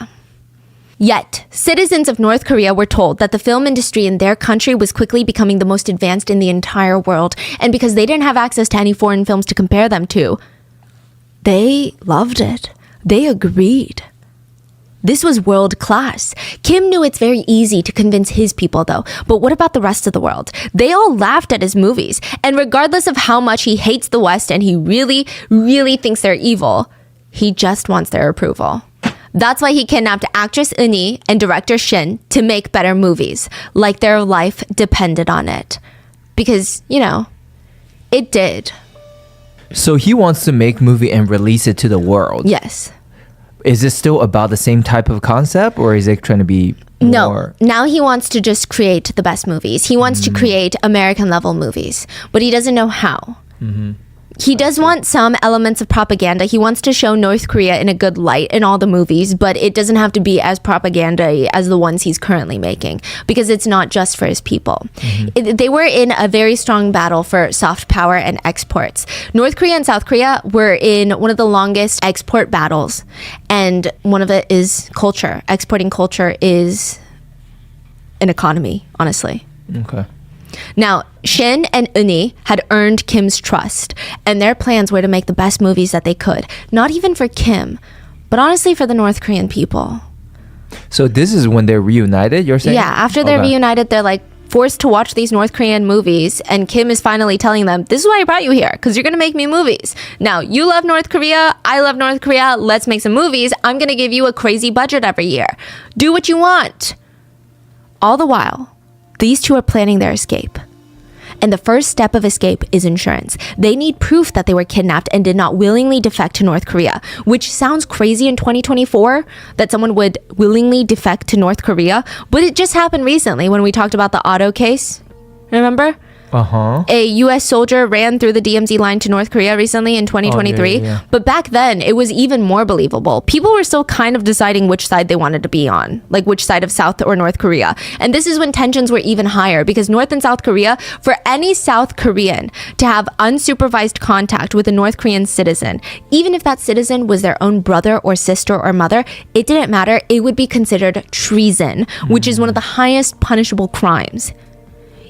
Yet, citizens of North Korea were told that the film industry in their country was quickly becoming the most advanced in the entire world. And because they didn't have access to any foreign films to compare them to, they loved it. They agreed. This was world class. Kim knew it's very easy to convince his people though. But what about the rest of the world? They all laughed at his movies. And regardless of how much he hates the West and he really, really thinks they're evil, he just wants their approval. That's why he kidnapped actress Eun Hee and director Shin to make better movies, like their life depended on it. Because, you know, it did. So he wants to make movie and release it to the world. Yes. Is this still about the same type of concept, or is it trying to be more? No. Now he wants to just create the best movies. He wants to create American level movies, but he doesn't know how. He does want some elements of propaganda. He wants to show North Korea in a good light in all the movies, but it doesn't have to be as propaganda as the ones he's currently making because it's not just for his people. They were in a very strong battle for soft power and exports. North Korea and South Korea were in one of the longest export battles, and one of it is culture. Exporting culture is an economy, honestly. Okay. Now, Shin and Eun Hee had earned Kim's trust, and their plans were to make the best movies that they could. Not even for Kim, but honestly for the North Korean people. So this is when they're reunited, you're saying? Yeah, after they're reunited, they're like forced to watch these North Korean movies, and Kim is finally telling them, this is why I brought you here, because you're going to make me movies. Now, you love North Korea, I love North Korea, let's make some movies. I'm going to give you a crazy budget every year. Do what you want. All the while, these two are planning their escape. And the first step of escape is insurance. They need proof that they were kidnapped and did not willingly defect to North Korea, which sounds crazy in 2024 that someone would willingly defect to North Korea. But it just happened recently when we talked about the auto case. Remember? A U.S. soldier ran through the DMZ line to North Korea recently in 2023. Yeah. But back then, it was even more believable. People were still kind of deciding which side they wanted to be on, like which side of South or North Korea. And this is when tensions were even higher because North and South Korea, for any South Korean to have unsupervised contact with a North Korean citizen, even if that citizen was their own brother or sister or mother, it didn't matter. It would be considered treason, which is one of the highest punishable crimes.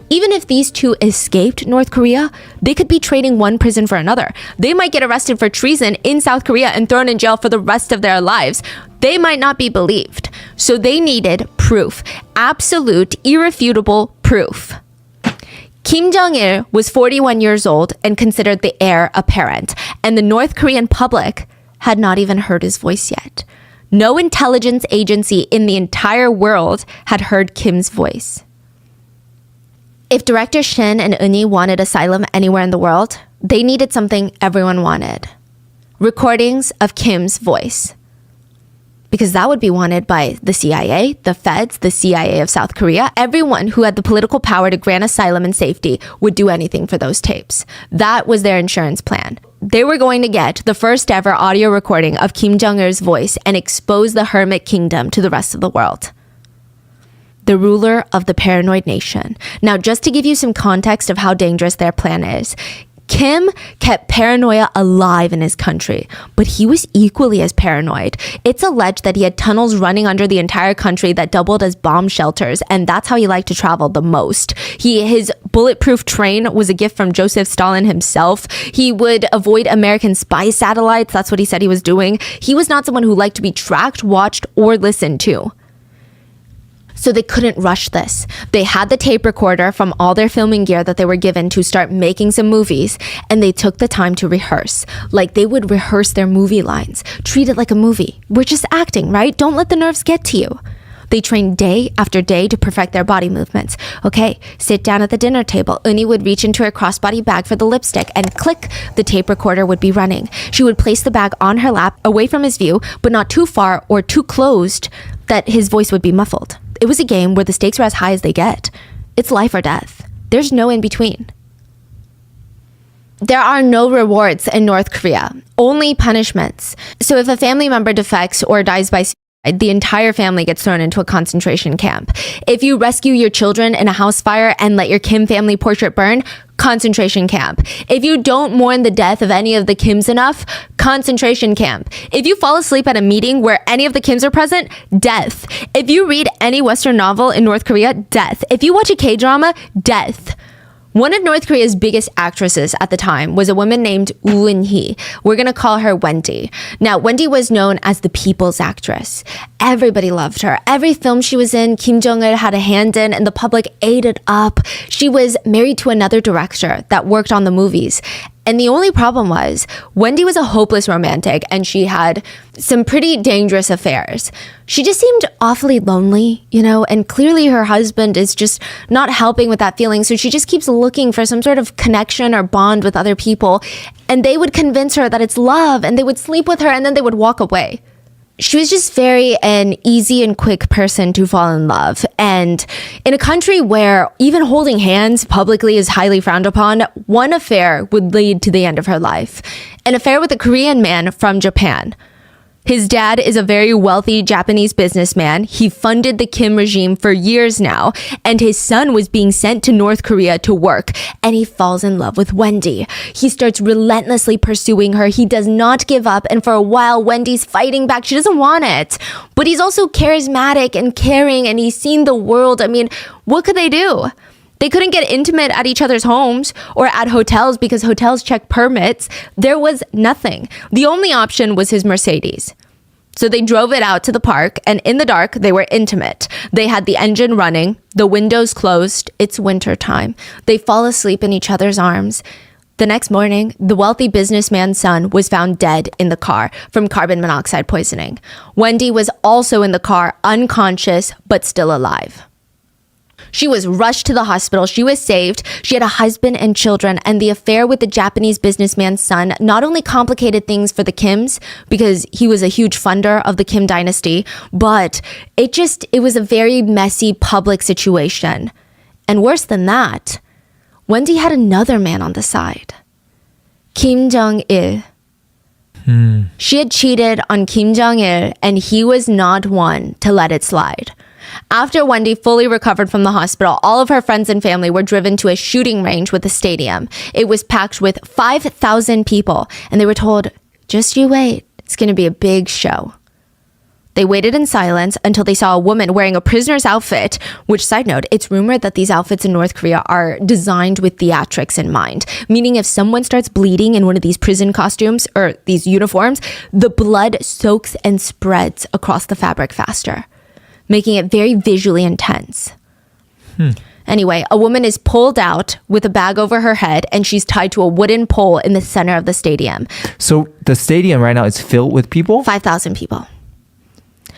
Even if these two escaped North Korea, they could be trading one prison for another. They might get arrested for treason in South Korea and thrown in jail for the rest of their lives. They might not be believed. So they needed proof. Absolute, irrefutable proof. Kim Jong Il was 41 years old and considered the heir apparent, and the North Korean public had not even heard his voice yet. No intelligence agency in the entire world had heard Kim's voice. If director Shin and Eun Hee wanted asylum anywhere in the world, they needed something everyone wanted. Recordings of Kim's voice. Because that would be wanted by the CIA, the feds, the CIA of South Korea. Everyone who had the political power to grant asylum and safety would do anything for those tapes. That was their insurance plan. They were going to get the first ever audio recording of Kim Jong-il's voice and expose the Hermit Kingdom to the rest of the world. The ruler of the paranoid nation. Now, just to give you some context of how dangerous their plan is, Kim kept paranoia alive in his country, but he was equally as paranoid. It's alleged that he had tunnels running under the entire country that doubled as bomb shelters, and that's how he liked to travel the most. His bulletproof train was a gift from Joseph Stalin himself. He would avoid American spy satellites. That's what he said he was doing. He was not someone who liked to be tracked, watched, or listened to. So they couldn't rush this. They had the tape recorder from all their filming gear that they were given to start making some movies, and they took the time to rehearse. Like they would rehearse their movie lines. Treat it like a movie. We're just acting, right? Don't let the nerves get to you. They trained day after day to perfect their body movements. Okay, sit down at the dinner table. Eun Hee would reach into her crossbody bag for the lipstick and click, the tape recorder would be running. She would place the bag on her lap away from his view, but not too far or too closed that his voice would be muffled. It was a game where the stakes were as high as they get. It's life or death. There's no in between. There are no rewards in North Korea, only punishments. So if a family member defects or dies by suicide, the entire family gets thrown into a concentration camp. If you rescue your children in a house fire and let your Kim family portrait burn, concentration camp. If you don't mourn the death of any of the Kims enough, concentration camp. If you fall asleep at a meeting where any of the Kims are present, death. If you read any Western novel in North Korea, death. If you watch a K-drama, death. One of North Korea's biggest actresses at the time was a woman named Choi Eun Hee. We're going to call her Wendy. Now, Wendy was known as the people's actress. Everybody loved her. Every film she was in, Kim Jong-il had a hand in, and the public ate it up. She was married to another director that worked on the movies. And the only problem was, Wendy was a hopeless romantic and she had some pretty dangerous affairs. She just seemed awfully lonely, and clearly her husband is just not helping with that feeling. So she just keeps looking for some sort of connection or bond with other people. And they would convince her that it's love and they would sleep with her and then they would walk away. she was just very an easy and quick person to fall in love. And in a country where even holding hands publicly is highly frowned upon, one affair would lead to the end of her life. An affair with a Korean man from Japan. His dad is a very wealthy Japanese businessman. He funded the Kim regime for years now, and his son was being sent to North Korea to work, and he falls in love with Wendy. He starts relentlessly pursuing her. He does not give up, and for a while, Wendy's fighting back. She doesn't want it. But he's also charismatic and caring, and he's seen the world. I mean, what could they do? They couldn't get intimate at each other's homes or at hotels because hotels check permits. There was nothing. The only option was his Mercedes. So they drove it out to the park, and in the dark, they were intimate. They had the engine running, the windows closed. It's winter time. They fall asleep in each other's arms. The next morning, the wealthy businessman's son was found dead in the car from carbon monoxide poisoning. Wendy was also in the car, unconscious, but still alive. She was rushed to the hospital. She was saved. She had a husband and children. And the affair with the Japanese businessman's son not only complicated things for the Kims, because he was a huge funder of the Kim dynasty, but it was a very messy public situation. And worse than that, Wendy had another man on the side. Kim Jong Il. She had cheated on Kim Jong Il, and he was not one to let it slide. After Wendy fully recovered from the hospital, all of her friends and family were driven to a shooting range with a stadium. It was packed with 5,000 people, and they were told, just you wait, it's going to be a big show. They waited in silence until they saw a woman wearing a prisoner's outfit, which, side note, it's rumored that these outfits in North Korea are designed with theatrics in mind, meaning if someone starts bleeding in one of these prison costumes or these uniforms, the blood soaks and spreads across the fabric faster, making it very visually intense. Anyway, a woman is pulled out with a bag over her head, and she's tied to a wooden pole in the center of the stadium. So the stadium right now is filled with people? 5,000 people.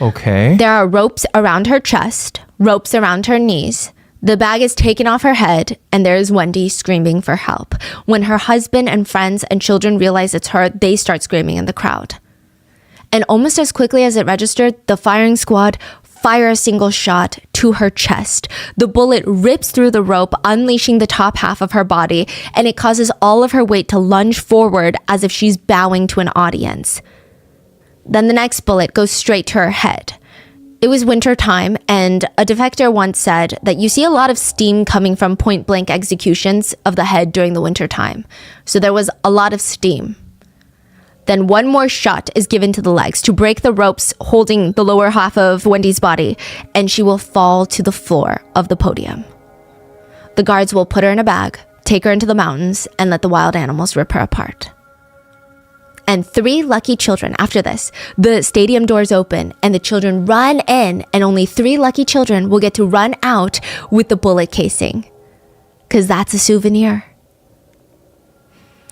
Okay. There are ropes around her chest, ropes around her knees. The bag is taken off her head, and there is Wendy screaming for help. When her husband and friends and children realize it's her, they start screaming in the crowd. And almost as quickly as it registered, the firing squad fire a single shot to her chest. The bullet rips through the rope, unleashing the top half of her body, and it causes all of her weight to lunge forward as if she's bowing to an audience. Then the next bullet goes straight to her head. It was winter time, and a defector once said that you see a lot of steam coming from point-blank executions of the head during the winter time. So there was a lot of steam. Then one more shot is given to the legs to break the ropes holding the lower half of Wendy's body, and she will fall to the floor of the podium. The guards will put her in a bag, take her into the mountains, and let the wild animals rip her apart. And 3 lucky children, after this, the stadium doors open and the children run in, and only 3 lucky children will get to run out with the bullet casing. Because that's a souvenir.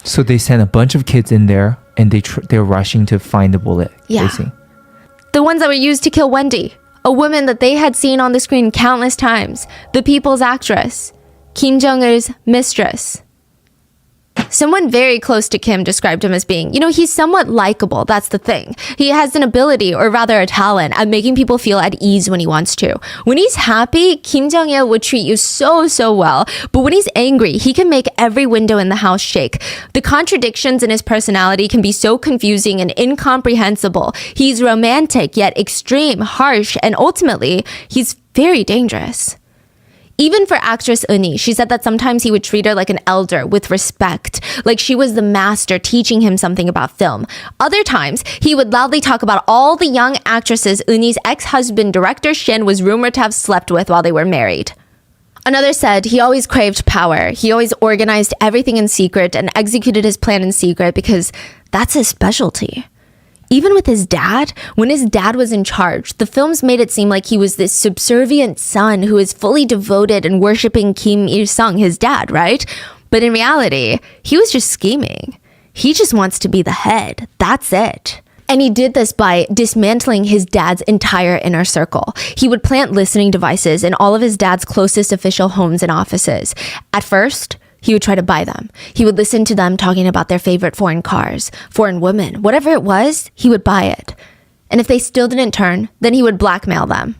So they sent a bunch of kids in there, and they're rushing to find the bullet casing. The ones that were used to kill Wendy, a woman that they had seen on the screen countless times, the people's actress, Kim Jong Il's mistress. Someone very close to Kim described him as being, he's somewhat likable. That's the thing. He has an ability, or rather a talent, at making people feel at ease when he wants to. When he's happy, Kim Jong Il would treat you so, so well. But when he's angry, he can make every window in the house shake. The contradictions in his personality can be so confusing and incomprehensible. He's romantic, yet extreme, harsh, and ultimately, he's very dangerous. Even for actress Eun Hee, she said that sometimes he would treat her like an elder with respect, like she was the master teaching him something about film. Other times, he would loudly talk about all the young actresses Eun Hee's ex-husband, director Shin, was rumored to have slept with while they were married. Another said he always craved power. He always organized everything in secret and executed his plan in secret because that's his specialty. Even with his dad, when his dad was in charge, the films made it seem like he was this subservient son who is fully devoted and worshiping Kim Il-sung, his dad, right? But in reality, he was just scheming. He just wants to be the head. That's it. And he did this by dismantling his dad's entire inner circle. He would plant listening devices in all of his dad's closest official homes and offices. At first, he would try to buy them. He would listen to them talking about their favorite foreign cars, foreign women, whatever it was, he would buy it. And if they still didn't turn, then he would blackmail them.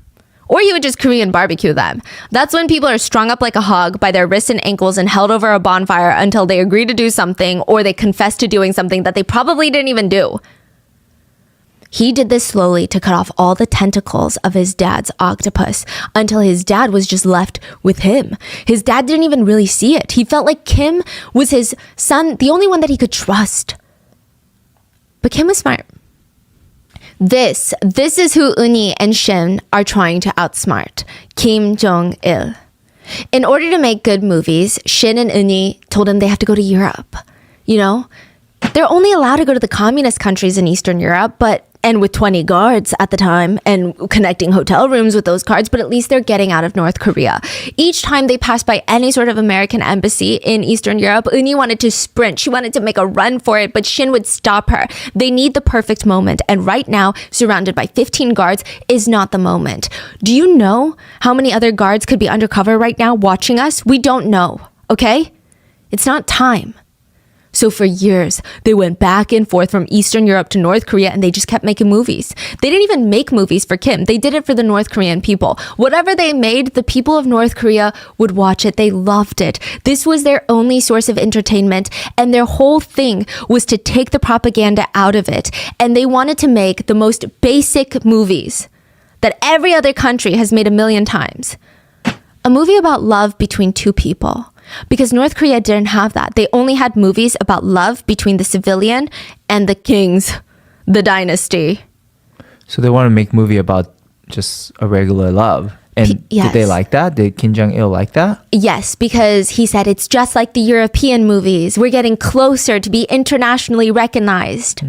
Or he would just Korean barbecue them. That's when people are strung up like a hog by their wrists and ankles and held over a bonfire until they agree to do something or they confess to doing something that they probably didn't even do. He did this slowly to cut off all the tentacles of his dad's octopus until his dad was just left with him. His dad didn't even really see it. He felt like Kim was his son, the only one that he could trust. But Kim was smart. This is who Eun-hee and Shin are trying to outsmart, Kim Jong Il. In order to make good movies, Shin and Eun-hee told him they have to go to Europe. You know, they're only allowed to go to the communist countries in Eastern Europe, and with 20 guards at the time and connecting hotel rooms with those cards, but at least they're getting out of North Korea. Each time they passed by any sort of American embassy in Eastern Europe, Eun-hee wanted to sprint. She wanted to make a run for it, but Shin would stop her. They need the perfect moment. And right now, surrounded by 15 guards is not the moment. Do you know how many other guards could be undercover right now watching us? We don't know, okay? It's not time. So for years, they went back and forth from Eastern Europe to North Korea and they just kept making movies. They didn't even make movies for Kim. They did it for the North Korean people. Whatever they made, the people of North Korea would watch it. They loved it. This was their only source of entertainment, and their whole thing was to take the propaganda out of it. And they wanted to make the most basic movies that every other country has made a million times. A movie about love between two people. Because North Korea didn't have that. They only had movies about love between the civilian and the kings, the dynasty. So they want to make a movie about just a regular love. And yes. Did they like that? Did Kim Jong Il like that? Yes, because he said it's just like the European movies. We're getting closer to be internationally recognized.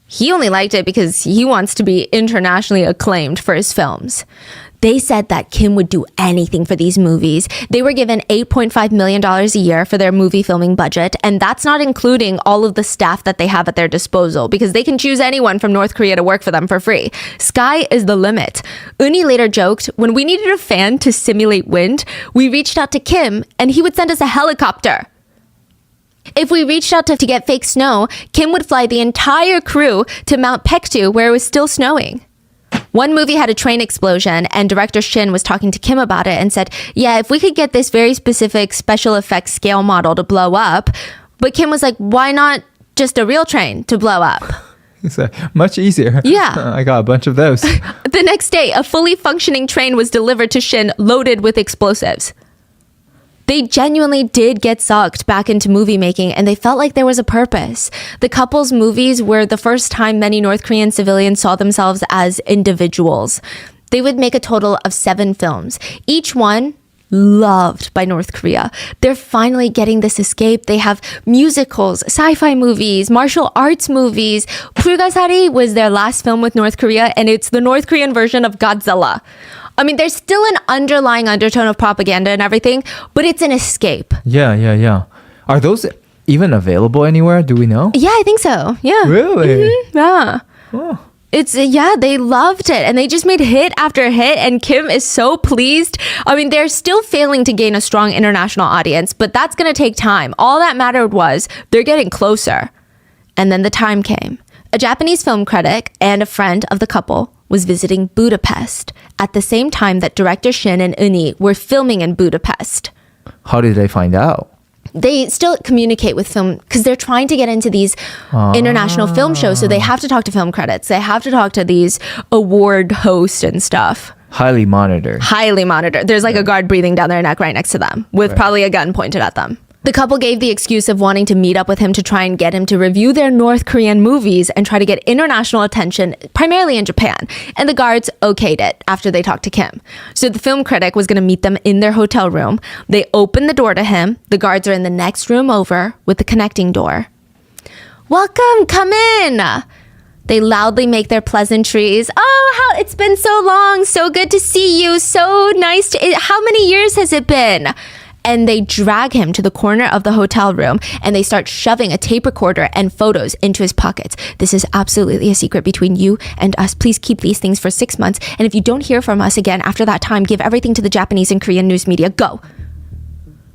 He only liked it because he wants to be internationally acclaimed for his films. They said that Kim would do anything for these movies. They were given $8.5 million a year for their movie filming budget, and that's not including all of the staff that they have at their disposal, because they can choose anyone from North Korea to work for them for free. Sky is the limit. Eun-hee later joked, when we needed a fan to simulate wind, we reached out to Kim, and he would send us a helicopter. If we reached out to get fake snow, Kim would fly the entire crew to Mount Paektu, where it was still snowing. One movie had a train explosion, and director Shin was talking to Kim about it and said, yeah, if we could get this very specific special effects scale model to blow up. But Kim was like, why not just a real train to blow up? It's much easier. Yeah. I got a bunch of those. The next day, a fully functioning train was delivered to Shin loaded with explosives. They genuinely did get sucked back into movie making, and they felt like there was a purpose. The couple's movies were the first time many North Korean civilians saw themselves as individuals. They would make a total of 7 films, each one loved by North Korea. They're finally getting this escape. They have musicals, sci-fi movies, martial arts movies. 불가사리 was their last film with North Korea, and it's the North Korean version of Godzilla. I mean, there's still an underlying undertone of propaganda and everything, but it's an escape. Yeah. Are those even available anywhere? Do we know? Yeah, I think so. Yeah. Really? Mm-hmm. Yeah. Oh. They loved it, and they just made hit after hit, and Kim is so pleased. I mean, they're still failing to gain a strong international audience, but that's going to take time. All that mattered was they're getting closer. And then the time came. A Japanese film critic and a friend of the couple was visiting Budapest at the same time that director Shin and Eun-hee were filming in Budapest. How did they find out? They still communicate with film because they're trying to get into these international film shows. So they have to talk to film credits. They have to talk to these award hosts and stuff. Highly monitored. There's like a guard breathing down their neck right next to them with probably a gun pointed at them. The couple gave the excuse of wanting to meet up with him to try and get him to review their North Korean movies and try to get international attention, primarily in Japan. And the guards okayed it after they talked to Kim. So the film critic was going to meet them in their hotel room. They opened the door to him. The guards are in the next room over with the connecting door. Welcome, come in. They loudly make their pleasantries. Oh, it's been so long. So good to see you. So nice. How many years has it been? And they drag him to the corner of the hotel room and they start shoving a tape recorder and photos into his pockets. This is absolutely a secret between you and us. Please keep these things for 6 months. And if you don't hear from us again after that time, give everything to the Japanese and Korean news media. Go.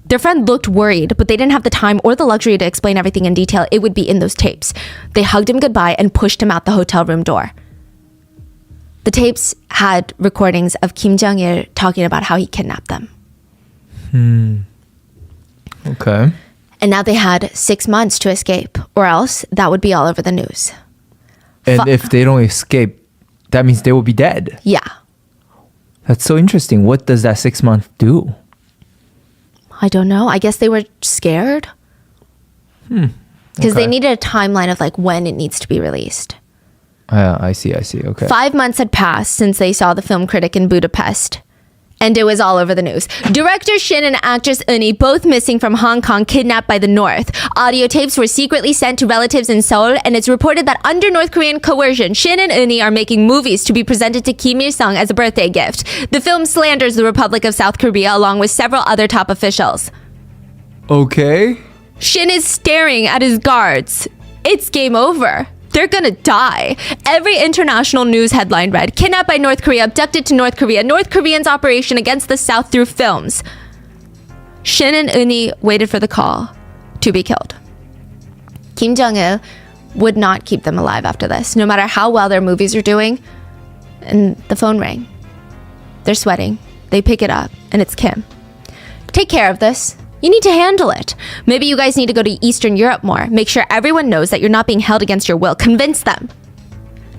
Their friend looked worried, but they didn't have the time or the luxury to explain everything in detail. It would be in those tapes. They hugged him goodbye and pushed him out the hotel room door. The tapes had recordings of Kim Jong Il talking about how he kidnapped them. Okay. And now they had 6 months to escape, or else that would be all over the news. And if they don't escape, that means they will be dead. Yeah. That's so interesting. What does that 6 month do? I don't know. I guess they were scared. Because they needed a timeline of like when it needs to be released. I see. Okay. 5 months had passed since they saw the film critic in Budapest. And it was all over the news. Director Shin and actress Eun Hee, both missing from Hong Kong, kidnapped by the North. Audio tapes were secretly sent to relatives in Seoul, and it's reported that under North Korean coercion, Shin and Eun Hee are making movies to be presented to Kim Il-sung as a birthday gift. The film slanders the Republic of South Korea along with several other top officials. Okay. Shin is staring at his guards. It's game over. They're gonna die. Every international news headline read, kidnapped by North Korea, abducted to North Korea, North Koreans' operation against the South through films. Shin and Eun Hee waited for the call to be killed. Kim Jong Il would not keep them alive after this, no matter how well their movies are doing. And the phone rang. They're sweating. They pick it up, and it's Kim. Take care of this. You need to handle it. Maybe you guys need to go to Eastern Europe more. Make sure everyone knows that you're not being held against your will. Convince them.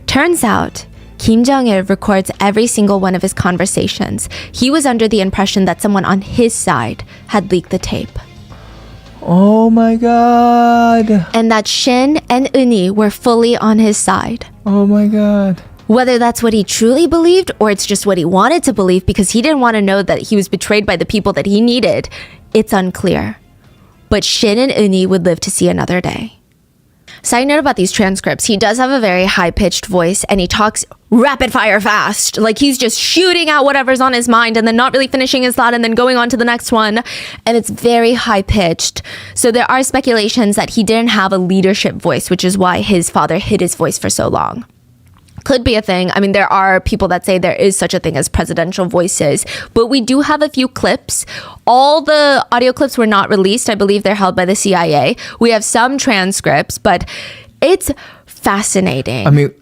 Turns out, Kim Jong Il records every single one of his conversations. He was under the impression that someone on his side had leaked the tape. Oh my god. And that Shin and Eun Hee were fully on his side. Oh my god. Whether that's what he truly believed or it's just what he wanted to believe because he didn't want to know that he was betrayed by the people that he needed, it's unclear. But Shin and Eun Hee would live to see another day. Side note about these transcripts, he does have a very high-pitched voice and he talks rapid fire fast. Like he's just shooting out whatever's on his mind and then not really finishing his thought and then going on to the next one. And it's very high-pitched. So there are speculations that he didn't have a leadership voice, which is why his father hid his voice for so long. Could be a thing. I mean, there are people that say there is such a thing as presidential voices, but we do have a few clips. All the audio clips were not released. I believe they're held by the CIA. We have some transcripts, but it's fascinating. I mean,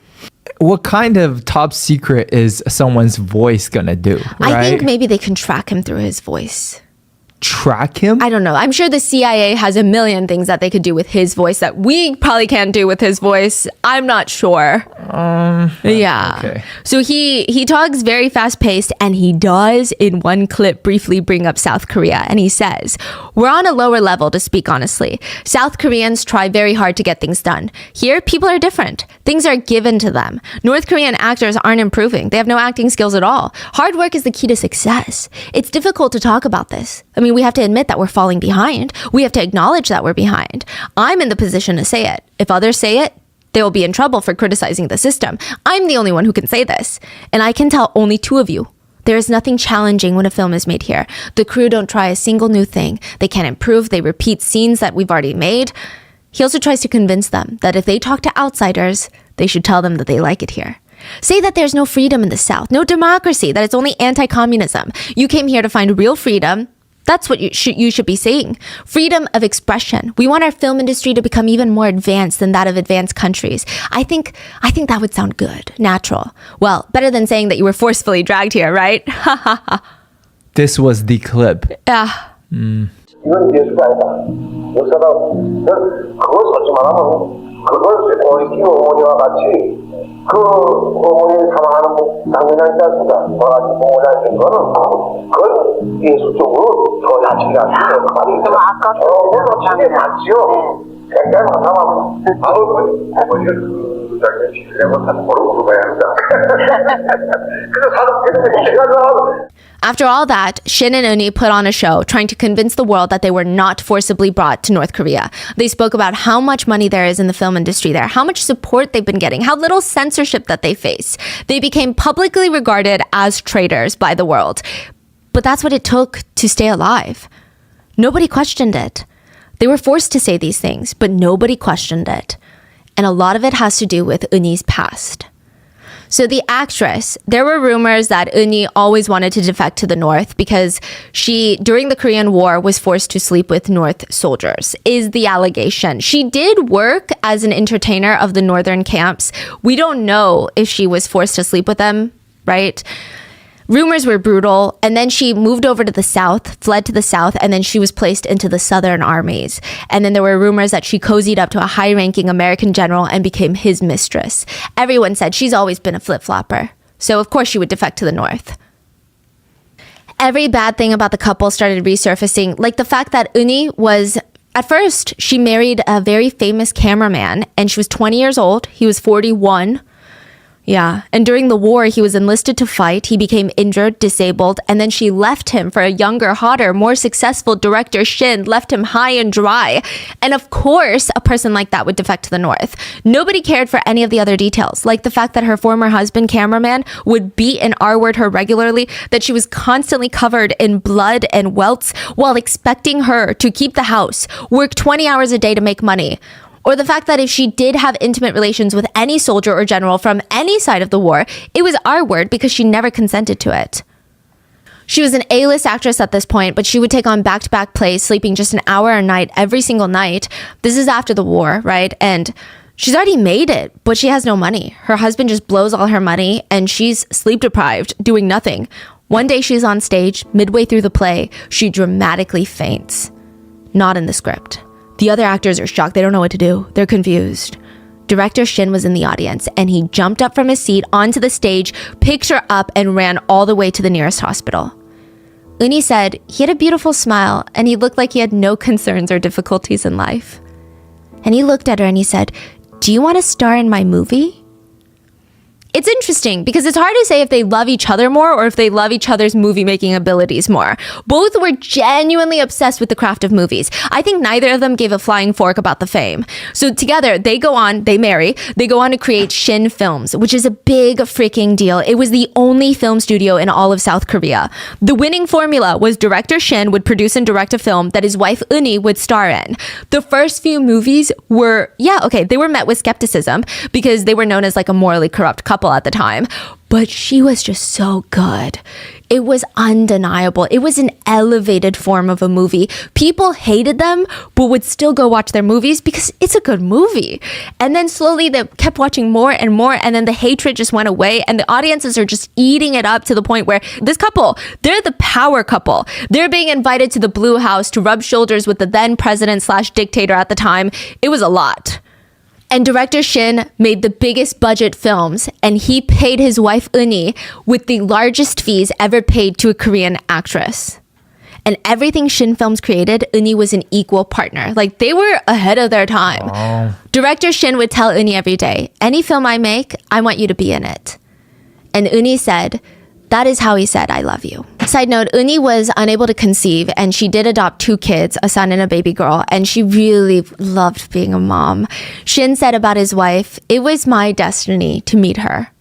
what kind of top secret is someone's voice gonna do, right? I think maybe they can track him through his voice. Track him? I don't know. I'm sure the CIA has a million things that they could do with his voice that we probably can't do with his voice. I'm not sure. Yeah. Okay. So he talks very fast paced and he does in one clip briefly bring up South Korea and he says, "We're on a lower level to speak honestly. South Koreans try very hard to get things done. Here, people are different. Things are given to them. North Korean actors aren't improving. They have no acting skills at all. Hard work is the key to success. It's difficult to talk about this. I mean, we have to admit that we're falling behind. We have to acknowledge that we're behind. I'm in the position to say it. If others say it, they will be in trouble for criticizing the system. I'm the only one who can say this. And I can tell only two of you. There is nothing challenging when a film is made here. The crew don't try a single new thing. They can't improve. They repeat scenes that we've already made." He also tries to convince them that if they talk to outsiders, they should tell them that they like it here. Say that there's no freedom in the South, no democracy, that it's only anti-communism. You came here to find real freedom. That's what you should be saying. Freedom of expression. We want our film industry to become even more advanced than that of advanced countries. I think that would sound good, natural. Well, better than saying that you were forcefully dragged here, right? This was the clip. Yeah. 이건 예수가 아니다. 역사는 그걸 쏟지만 하면 그걸 우리 끼워 어머니와 같이 그 어머니 사망하는 장면이 있지 않습니까? 저같이 보호자 있는 거는 그건 예수 쪽으로 더 자치가 좀 아까 집에 맞지요. 굉장히 많아요. 아버지가 그 장면 지으려면 다 모르고 가야 합니다. 그래서 사람 제가 After all that, Shin and Eun Hee put on a show trying to convince the world that they were not forcibly brought to North Korea. They spoke about how much money there is in the film industry there, how much support they've been getting, how little censorship that they face. They became publicly regarded as traitors by the world. But that's what it took to stay alive. Nobody questioned it. They were forced to say these things, but nobody questioned it. And a lot of it has to do with Eun Hee's past. So the actress, there were rumors that Eun Hee always wanted to defect to the North because she, during the Korean War, was forced to sleep with North soldiers, is the allegation. She did work as an entertainer of the northern camps. We don't know if she was forced to sleep with them, right? Rumors were brutal, and then she moved over to the South, fled to the South, and then she was placed into the Southern armies. And then there were rumors that she cozied up to a high-ranking American general and became his mistress. Everyone said she's always been a flip-flopper, so of course she would defect to the North. Every bad thing about the couple started resurfacing, like the fact that Eun Hee was, at first, she married a very famous cameraman, and she was 20 years old. He was 41. Yeah. And during the war, he was enlisted to fight. He became injured, disabled, and then she left him for a younger, hotter, more successful director, Shin, left him high and dry. And of course, a person like that would defect to the North. Nobody cared for any of the other details, like the fact that her former husband, cameraman, would beat and R-word her regularly, that she was constantly covered in blood and welts while expecting her to keep the house, work 20 hours a day to make money. Or the fact that if she did have intimate relations with any soldier or general from any side of the war, it was R-word because she never consented to it. She was an A-list actress at this point, but she would take on back-to-back plays, sleeping just an hour a night every single night. This is after the war, right? And she's already made it, but she has no money. Her husband just blows all her money, and she's sleep-deprived, doing nothing. One day she's on stage, midway through the play, she dramatically faints. Not in the script. The other actors are shocked. They don't know what to do. They're confused. Director Shin was in the audience, and he jumped up from his seat onto the stage, picked her up, and ran all the way to the nearest hospital. Eun Hee said he had a beautiful smile, and he looked like he had no concerns or difficulties in life. And he looked at her and he said, "Do you want to star in my movie?" It's interesting because it's hard to say if they love each other more or if they love each other's movie-making abilities more. Both were genuinely obsessed with the craft of movies. I think neither of them gave a flying fork about the fame. So together, they marry, they go on to create Shin Films, which is a big freaking deal. It was the only film studio in all of South Korea. The winning formula was director Shin would produce and direct a film that his wife Eun Hee would star in. The first few movies were, they were met with skepticism because they were known as like a morally corrupt couple at the time, but she was just so good. It was undeniable. It was an elevated form of a movie. People hated them, but would still go watch their movies because it's a good movie. And then slowly they kept watching more and more, and then the hatred just went away, and the audiences are just eating it up to the point where this couple, they're the power couple. They're being invited to the Blue House to rub shoulders with the then president/dictator at the time. It was a lot. And director Shin made the biggest budget films, and he paid his wife Eun Hee with the largest fees ever paid to a Korean actress. And everything Shin Films created, Eun Hee was an equal partner. Like, they were ahead of their time. Oh. Director Shin would tell Eun Hee every day, "Any film I make, I want you to be in it." And Eun Hee said, that is how he said, "I love you." Side note, Eun Hee was unable to conceive, and she did adopt 2 kids, a son and a baby girl, and she really loved being a mom. Shin said about his wife, "It was my destiny to meet her."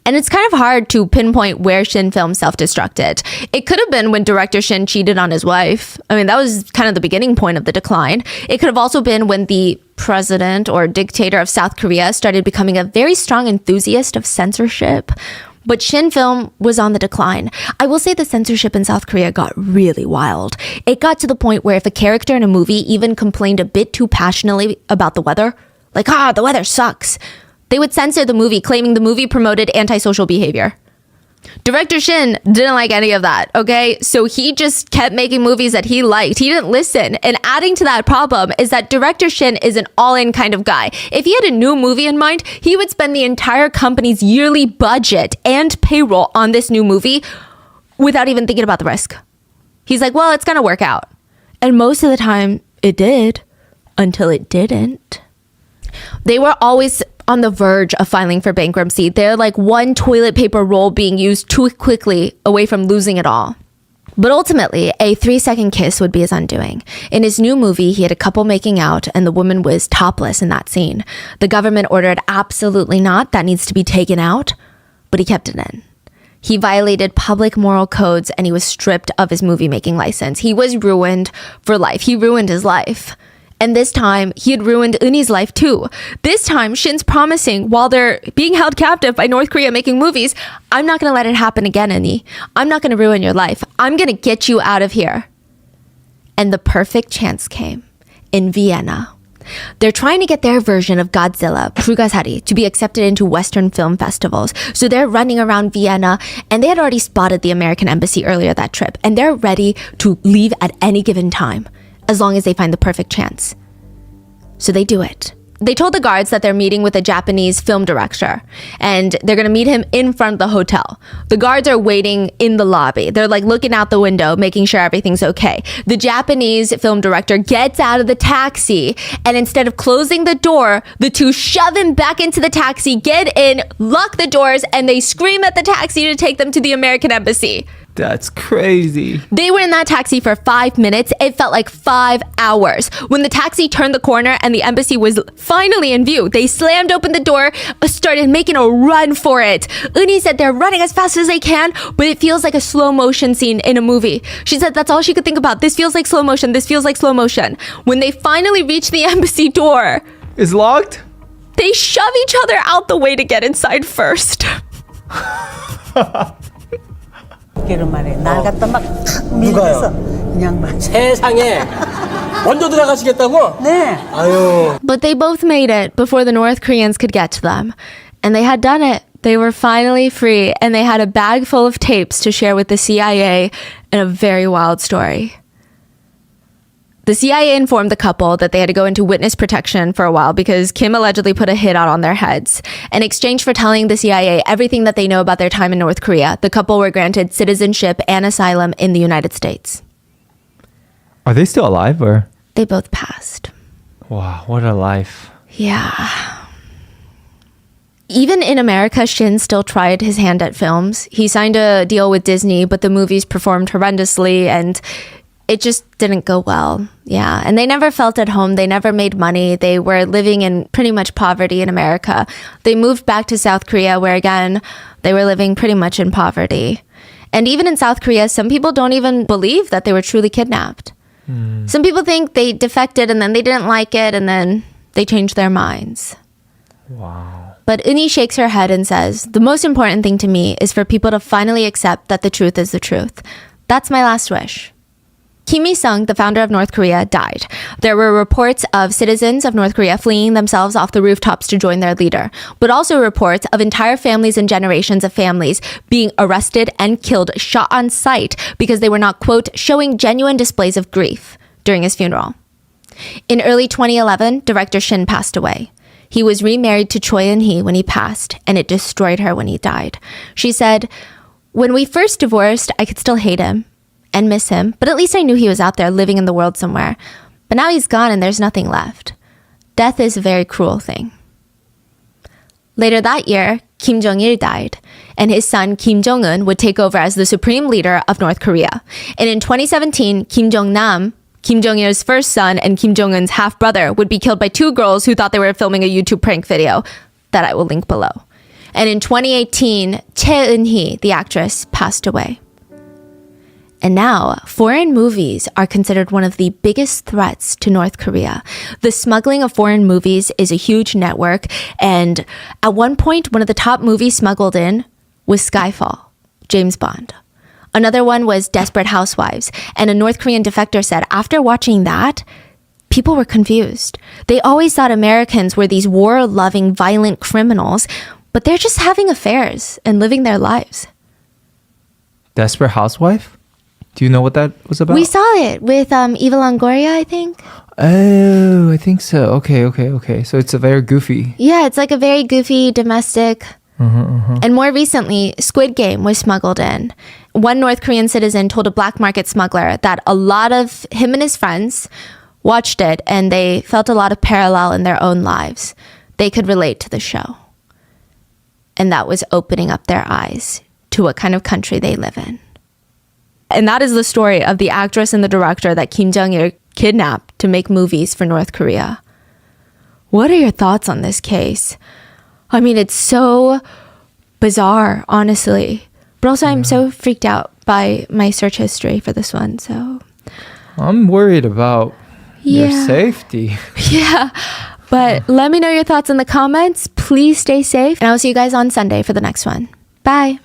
And it's kind of hard to pinpoint where Shin Films self-destructed. It could have been when director Shin cheated on his wife. I mean, that was kind of the beginning point of the decline. It could have also been when the president or dictator of South Korea started becoming a very strong enthusiast of censorship. But Shin Film was on the decline. I will say the censorship in South Korea got really wild. It got to the point where if a character in a movie even complained a bit too passionately about the weather, like, the weather sucks, they would censor the movie, claiming the movie promoted antisocial behavior. Director Shin didn't like any of that, okay? So he just kept making movies that he liked. He didn't listen. And adding to that problem is that director Shin is an all-in kind of guy. If he had a new movie in mind, he would spend the entire company's yearly budget and payroll on this new movie without even thinking about the risk. He's like, well, it's gonna work out. And most of the time, it did, until it didn't. They were always on the verge of filing for bankruptcy. They're like one toilet paper roll being used too quickly away from losing it all. But ultimately, a 3-second kiss would be his undoing. In his new movie, he had a couple making out, and the woman was topless in that scene. The government ordered, absolutely not, that needs to be taken out, but he kept it in. He violated public moral codes, and he was stripped of his movie-making license. He was ruined for life. He ruined his life. And this time, he had ruined Eunhee's life too. This time, Shin's promising, while they're being held captive by North Korea making movies, I'm not going to let it happen again, Eunhee. I'm not going to ruin your life. I'm going to get you out of here. And the perfect chance came in Vienna. They're trying to get their version of Godzilla, 불가사리, to be accepted into Western film festivals. So they're running around Vienna, and they had already spotted the American embassy earlier that trip, and they're ready to leave at any given time, as long as they find the perfect chance. So they do it. They told the guards that they're meeting with a Japanese film director, and they're going to meet him in front of the hotel. The guards are waiting in the lobby. They're like looking out the window, making sure everything's okay. The Japanese film director gets out of the taxi, and instead of closing the door, the two shove him back into the taxi, get in, lock the doors, and they scream at the taxi to take them to the American embassy. That's crazy. They were in that taxi for 5 minutes. It felt like 5 hours. When the taxi turned the corner and the embassy was finally in view, they slammed open the door, started making a run for it. Eunhee said they're running as fast as they can, but it feels like a slow motion scene in a movie. She said that's all she could think about. This feels like slow motion. This feels like slow motion. When they finally reach the embassy door, It's locked? they shove each other out the way to get inside first. 걔는 말이에요. 날 갖다 막 밀어서 그냥 막. 세상에 먼저 들어가시겠다고? 네. 아유. But they both made it before the North Koreans could get to them. And they had done it. They were finally free, and they had a bag full of tapes to share with the CIA in a very wild story. The CIA informed the couple that they had to go into witness protection for a while because Kim allegedly put a hit out on their heads. In exchange for telling the CIA everything that they know about their time in North Korea, the couple were granted citizenship and asylum in the United States. Are they still alive or? They both passed. Wow, what a life. Yeah. Even in America, Shin still tried his hand at films. He signed a deal with Disney, but the movies performed horrendously and it just didn't go well. Yeah. And they never felt at home. They never made money. They were living in pretty much poverty in America. They moved back to South Korea, where again, they were living pretty much in poverty. And even in South Korea, some people don't even believe that they were truly kidnapped. Some people think they defected and then they didn't like it and then they changed their minds. Wow. But Eunhee shakes her head and says, the most important thing to me is for people to finally accept that the truth is the truth. That's my last wish. Kim Il-sung, the founder of North Korea, died. There were reports of citizens of North Korea fleeing themselves off the rooftops to join their leader, but also reports of entire families and generations of families being arrested and killed, shot on sight because they were not, quote, showing genuine displays of grief during his funeral. In early 2011, director Shin passed away. He was remarried to Choi Eun Hee when he passed, and it destroyed her when he died. She said, when we first divorced, I could still hate him and miss him, but at least I knew he was out there living in the world somewhere. But now he's gone and there's nothing left. Death is a very cruel thing. Later that year, Kim Jong Il died, and his son Kim Jong Un would take over as the supreme leader of North Korea. And in 2017, Kim Jong-nam, Kim Jong Il's first son and Kim Jong Un's half-brother, would be killed by two girls who thought they were filming a YouTube prank video that I will link below. And in 2018, Choi Eun Hee, the actress, passed away. And now, foreign movies are considered one of the biggest threats to North Korea. The smuggling of foreign movies is a huge network, and at one point, one of the top movies smuggled in was Skyfall, James Bond. Another one was Desperate Housewives, and a North Korean defector said after watching that, people were confused. They always thought Americans were these war-loving, violent criminals, but they're just having affairs and living their lives. Desperate Housewife? Do you know what that was about? We saw it with Eva Longoria, I think. Oh, I think so. Okay. So it's a very goofy. Yeah, it's like a very goofy domestic. And more recently, Squid Game was smuggled in. One North Korean citizen told a black market smuggler that a lot of him and his friends watched it and they felt a lot of parallel in their own lives. They could relate to the show. And that was opening up their eyes to what kind of country they live in. And that is the story of the actress and the director that Kim Jong Il kidnapped to make movies for North Korea. What are your thoughts on this case? I mean, it's so bizarre, honestly. But also, I'm so freaked out by my search history for this one, so... I'm worried about Your Yeah. safety. Yeah. But let me know your thoughts in the comments. Please stay safe. And I'll see you guys on Sunday for the next one. Bye.